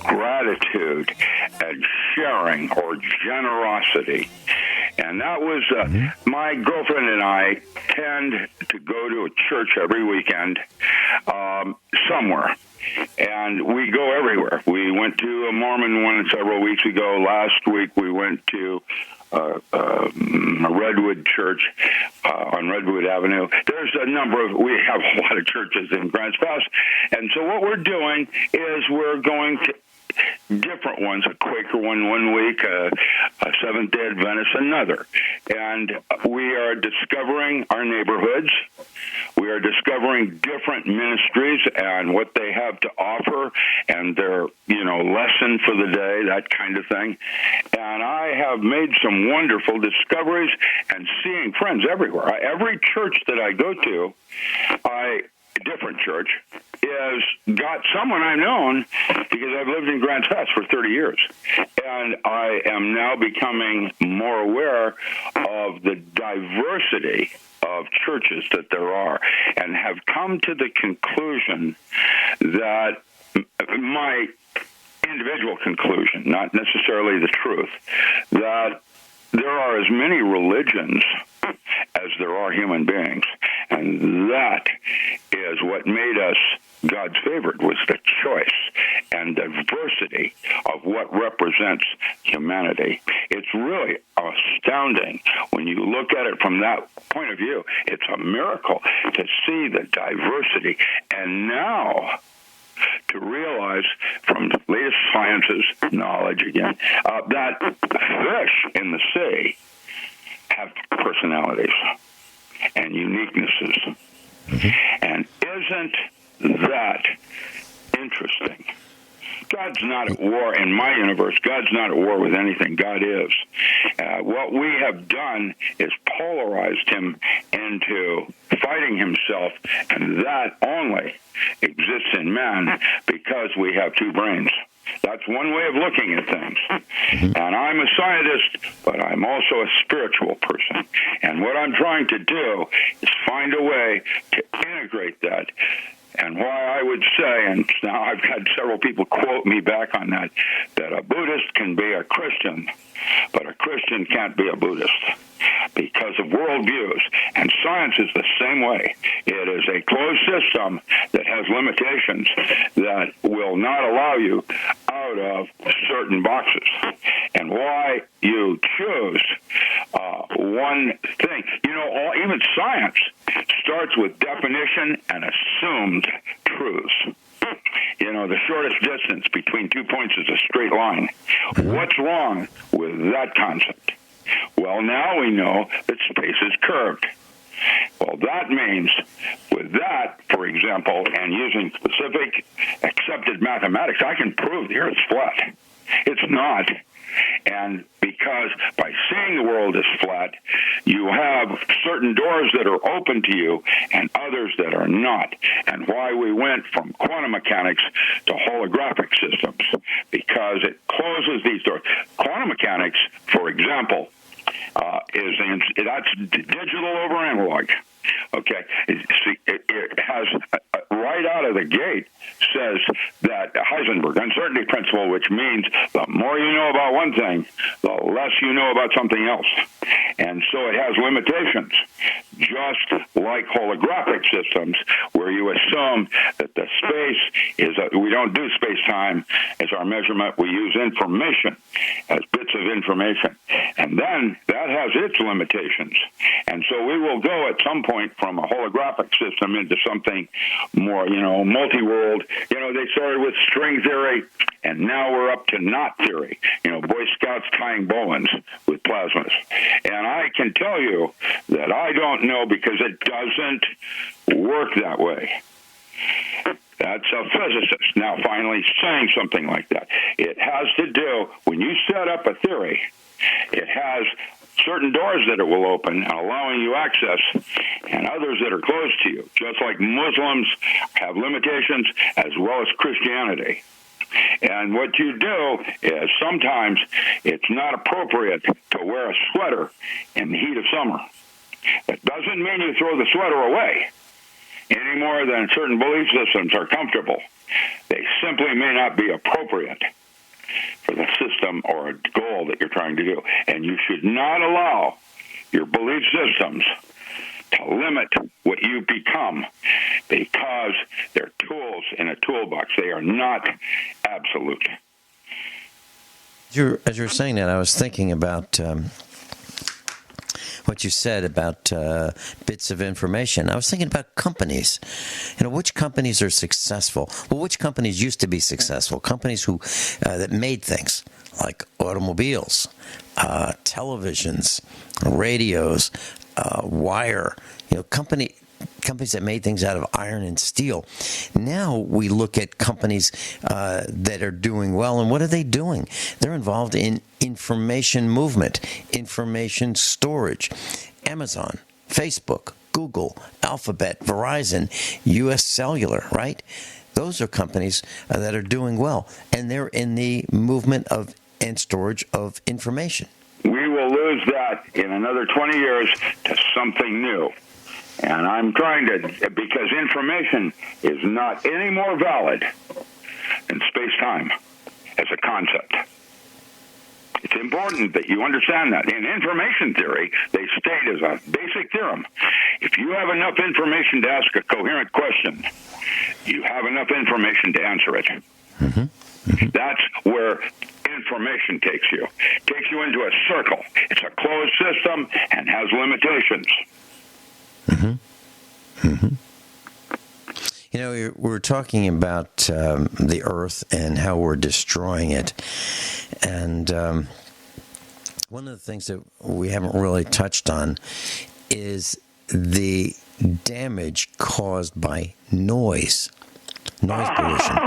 gratitude and sharing or generosity. And that was, my girlfriend and I tend to go to a church every weekend somewhere. And we go everywhere. We went to a Mormon one several weeks ago. Last week we went to a Redwood church on Redwood Avenue. There's we have a lot of churches in Grants Pass. And so what we're doing is we're going to different ones, a Quaker one week, a Seventh-day Adventist another. And we are discovering our neighborhoods. We are discovering different ministries and what they have to offer and their, lesson for the day, that kind of thing. And I have made some wonderful discoveries and seeing friends everywhere. Every church that I go to, different church, has got someone I've known because I've lived in Grants Pass for 30 years. And I am now becoming more aware of the diversity of churches that there are and have come to the conclusion that my individual conclusion, not necessarily the truth, that there are as many religions as there are human beings, and that is what made us God's favorite, was the choice and diversity of what represents humanity. It's really astounding when you look at it from that point of view. It's a miracle to see the diversity. And now to realize from the latest sciences, knowledge again, that fish in the sea have personalities and uniquenesses. And isn't that interesting? God's not at war in my universe. God's not at war with anything. God is. What we have done is polarized him into fighting himself, and that only exists in man because we have two brains. That's one way of looking at things. And I'm a scientist, but I'm also a spiritual person. And what I'm trying to do is find a way to integrate that. And why I would say, and now I've had several people quote me back on that, that a Buddhist can be a Christian, but a Christian can't be a Buddhist because of worldviews. And science is the same way. It is a closed system that has limitations that will not allow you out of certain boxes. And why you choose one thing. You know, even science starts with definition and assumed truths. You know, the shortest distance between 2 points is a straight line. What's wrong with that concept? Well, now we know that space is curved. Well, that means with that, for example, and using specific accepted mathematics, I can prove the Earth's flat. It's not. And because by seeing the world as flat, you have certain doors that are open to you and others that are not. And why we went from quantum mechanics to holographic systems, because it closes these doors. Quantum mechanics, for example, that's digital over analog. Okay, it has right out of the gate says that Heisenberg uncertainty principle, which means the more you know about one thing, the less you know about something else, and so it has limitations. Just like holographic systems, where you assume that the space is we don't do space-time as our measurement. We use information as bits of information, and then that has its limitations. And so we will go at some point from a holographic system into something more, multi-world. They started with string theory, and now we're up to knot theory. Boy Scouts tying bowlines with plasmas. And I can tell you that I don't know, because it doesn't work that way. That's a physicist now finally saying something like that. It has to do, when you set up a theory, it has certain doors that it will open, allowing you access, and others that are closed to you, just like Muslims have limitations as well as Christianity. And what you do is sometimes it's not appropriate to wear a sweater in the heat of summer. That doesn't mean you throw the sweater away any more than certain belief systems are comfortable. They simply may not be appropriate for the system or a goal that you're trying to do. And you should not allow your belief systems to limit what you become, because they're tools in a toolbox. They are not absolute. As you were saying that, I was thinking about what you said about bits of information. I was thinking about companies. Which companies are successful? Well, which companies used to be successful? Companies who that made things like automobiles, televisions, radios, wire. Companies that made things out of iron and steel. Now we look at companies that are doing well, and what are they doing? They're involved in information movement, information storage. Amazon, Facebook, Google, Alphabet, Verizon, U.S. Cellular, right? Those are companies that are doing well, and they're in the movement of and storage of information. We will lose that in another 20 years to something new. And I'm trying to, because information is not any more valid than space-time as a concept. It's important that you understand that. In information theory, they state as a basic theorem, if you have enough information to ask a coherent question, you have enough information to answer it. That's where information takes you. Takes you into a circle. It's a closed system and has limitations. You know, we're talking about the Earth and how we're destroying it. And one of the things that we haven't really touched on is the damage caused by noise pollution.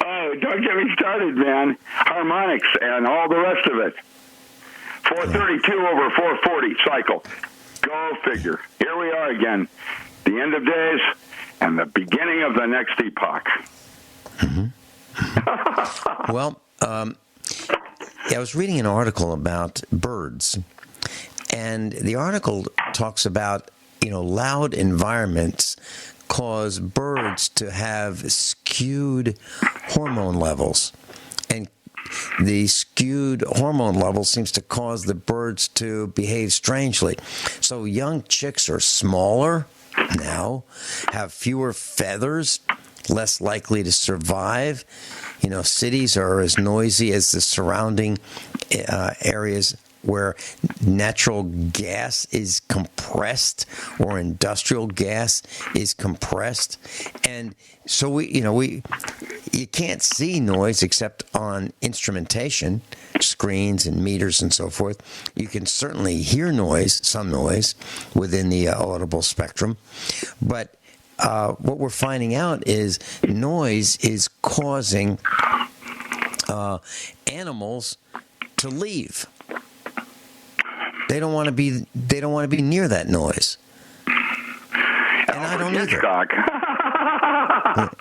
Oh, don't get me started, man. Harmonics and all the rest of it. 432 over 440 cycle. Go figure. Here we are again. The end of days and the beginning of the next epoch. Well, I was reading an article about birds, and the article talks about, loud environments cause birds to have skewed hormone levels, and the skewed hormone level seems to cause the birds to behave strangely. So young chicks are smaller now, have fewer feathers, less likely to survive. Cities are as noisy as the surrounding areas where natural gas is compressed or industrial gas is compressed. And so you can't see noise except on instrumentation, screens and meters and so forth. You can certainly hear noise, some noise, within the audible spectrum. But what we're finding out is noise is causing animals to leave. They don't want to be near that noise. And I don't either.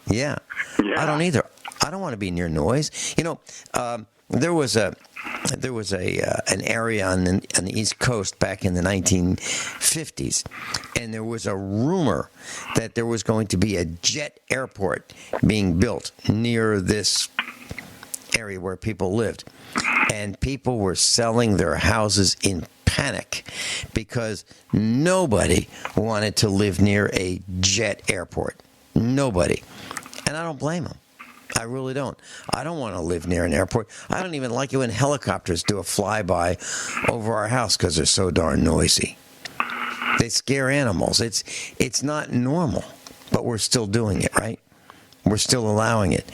Yeah. I don't either. I don't want to be near noise. There was an area on the East Coast back in the 1950s, and there was a rumor that there was going to be a jet airport being built near this area where people lived, and people were selling their houses in panic because nobody wanted to live near a jet airport. Nobody. And I don't blame them. I really don't. I don't want to live near an airport. I don't even like it when helicopters do a flyby over our house because they're so darn noisy. They scare animals. It's not normal, but we're still doing it, right? We're still allowing it.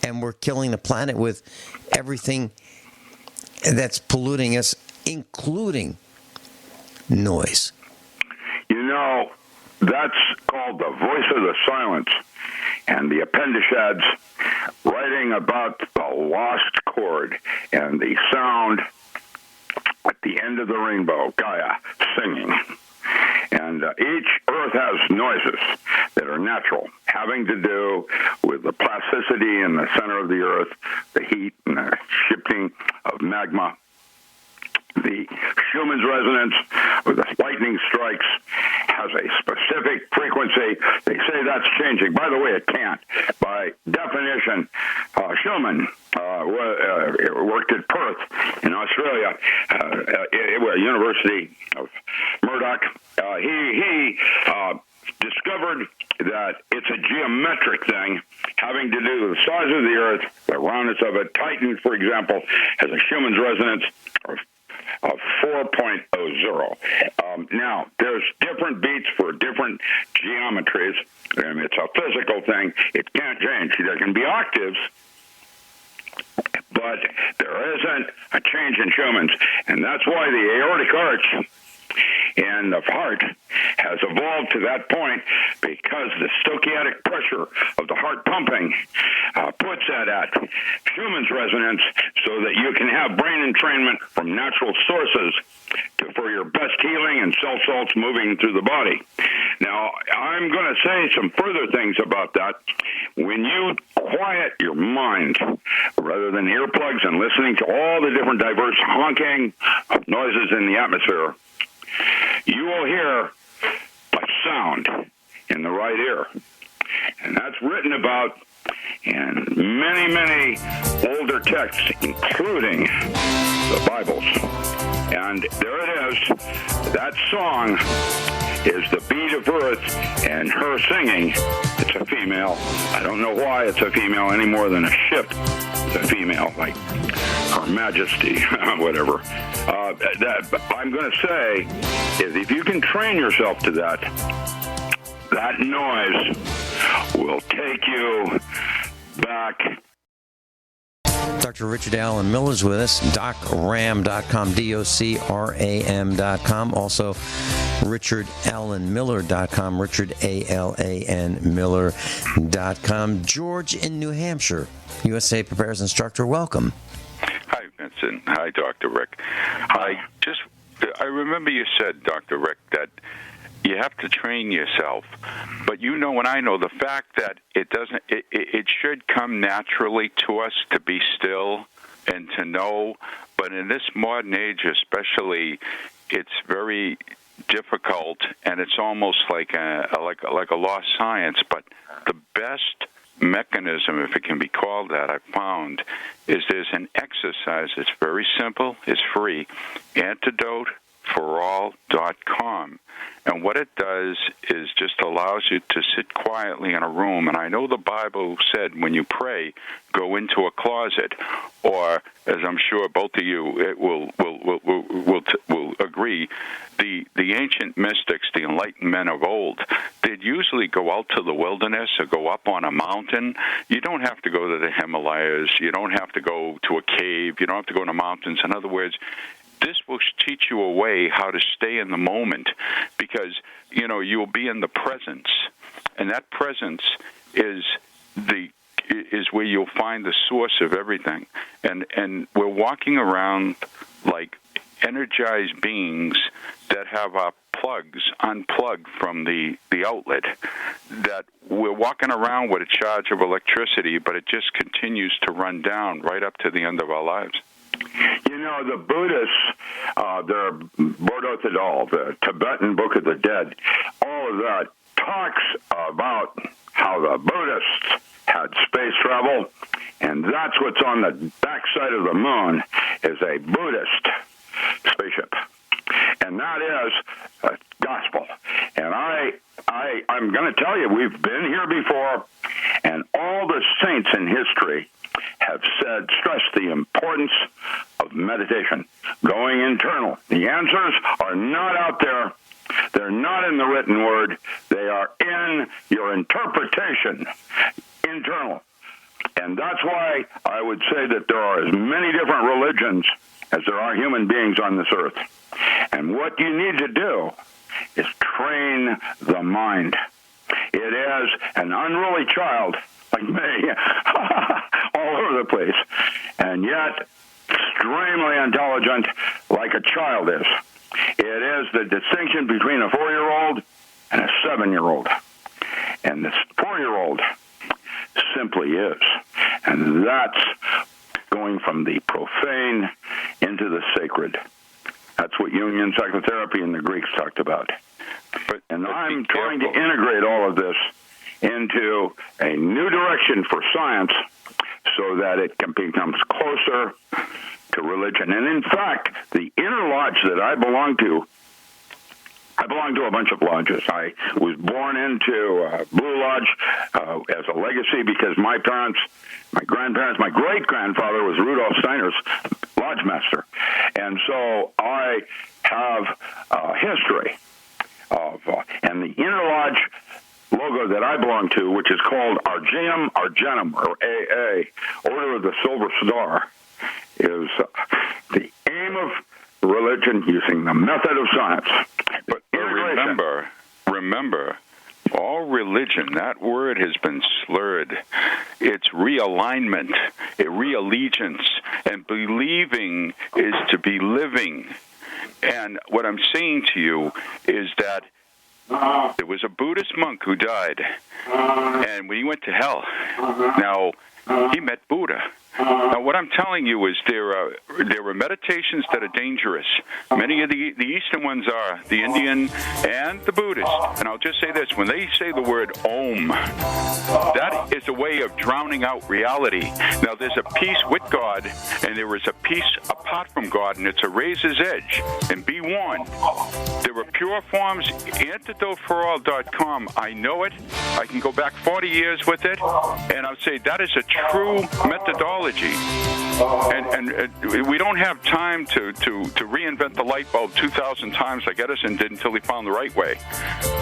And we're killing the planet with everything that's polluting us, including noise. That's called the voice of the silence. And the Appendichads writing about the lost chord and the sound at the end of the rainbow, Gaia, singing. And each Earth has noises that are natural, having to do with the plasticity in the center of the Earth, the heat and the shifting of magma. The Schumann's resonance with the lightning strikes has a specific frequency. They say that's changing. By the way, it can't. By definition, Schumann worked at Perth in Australia, University of Murdoch. He discovered that it's a geometric thing having to do with the size of the Earth, the roundness of it. Titan, for example, has a Schumann's resonance of 4.00. Now, there's different beats for different geometries, and it's a physical thing. It can't change. There can be octaves, but there isn't a change in Schumann's, and that's why the aortic arch in the heart has evolved to that point, because the stochastic pressure of the heart pumping puts that at Schumann's resonance so that you can have brain entrainment from natural sources for your best healing and cell salts moving through the body. Now, I'm going to say some further things about that. When you quiet your mind, rather than earplugs and listening to all the different diverse honking of noises in the atmosphere, you will hear a sound in the right ear. And that's written about and many, many older texts, including the Bibles. And there it is. That song is the beat of earth, and her singing, it's a female. I don't know why it's a female any more than a ship is a female, like Her Majesty, whatever. That I'm going to say is if you can train yourself to that, that noise will take you back. Dr. Richard Allen Miller's with us, docram.com, docram.com. Also, richardallenmiller.com, richardalanmiller.com. George in New Hampshire, USA Prepares instructor, welcome. Hi, Vincent. Hi, Dr. Rick. I remember you said, Dr. Rick, that you have to train yourself, but you know and I know the fact that it should come naturally to us to be still and to know, but in this modern age especially, it's very difficult, and it's almost like a lost science. But the best mechanism, if it can be called that, I've found, is there's an exercise. It's very simple. It's free. Antidoteforall.com. And what it does is just allows you to sit quietly in a room. And I know the Bible said when you pray, go into a closet, or as I'm sure both of you will agree, the ancient mystics, the enlightened men of old, they'd usually go out to the wilderness or go up on a mountain. You don't have to go to the Himalayas. You don't have to go to a cave. You don't have to go in the mountains. In other words, this will teach you a way how to stay in the moment, because, you'll be in the presence, and that presence is where you'll find the source of everything. And we're walking around like energized beings that have our plugs unplugged from the outlet, that we're walking around with a charge of electricity, but it just continues to run down right up to the end of our lives. The Buddhists, their Bardo Thadal, the Tibetan Book of the Dead, all of that talks about how the Buddhists had space travel, and that's what's on the backside of the moon is a Buddhist spaceship. And that is a gospel. And I'm going to tell you, we've been here before, and all the saints in history have stressed the importance of meditation, going internal. The answers are not out there. They're not in the written word. They are in your interpretation, internal. And that's why I would say that there are as many different religions as there are human beings on this earth. And what you need to do is train the mind. It is an unruly child like me, all over the place, and yet extremely intelligent like a child is. It is the distinction between a 4-year-old and a 7-year-old. And this 4-year-old simply is. And that's going from the profane into the sacred. That's what Jungian psychotherapy and the Greeks talked about. And I'm trying to integrate all of this into a new direction for science so that it becomes closer to religion. And in fact, the inner lodge that I belong to a bunch of lodges. I was born into Blue Lodge as a legacy because my parents, my grandparents, my great-grandfather was Rudolf Steiner's lodge master. And so I have a history of, and the inner lodge logo that I belong to, which is called Argenum Argenum, or AA, Order of the Silver Star, is the aim of religion using the method of science. But remember, all religion, that word has been slurred. It's realignment, reallegiance, and believing is to be living. And what I'm saying to you is that there was a Buddhist monk who died, and when he went to hell, now he met Buddha. Now, what I'm telling you is there are meditations that are dangerous. Many of the Eastern ones are, the Indian and the Buddhist. And I'll just say this, when they say the word Om, that is is a way of drowning out reality. Now, there's a peace with God, and there is a peace apart from God, and it's a razor's edge. And be warned, there are pure forms, antidoteforall.com. I know it. I can go back 40 years with it, and I'll say that is a true methodology. And we don't have time to reinvent the light bulb 2,000 times like Edison did until he found the right way.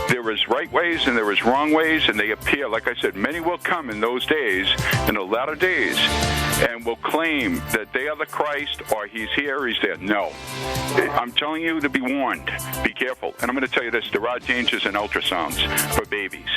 There is right ways and there is wrong ways, and they appear, like I said, many will come in those days, in the latter days, and will claim that they are the Christ, or he's here, he's there. No. I'm telling you to be warned. Be careful. And I'm going to tell you this, there are dangers in ultrasounds for babies.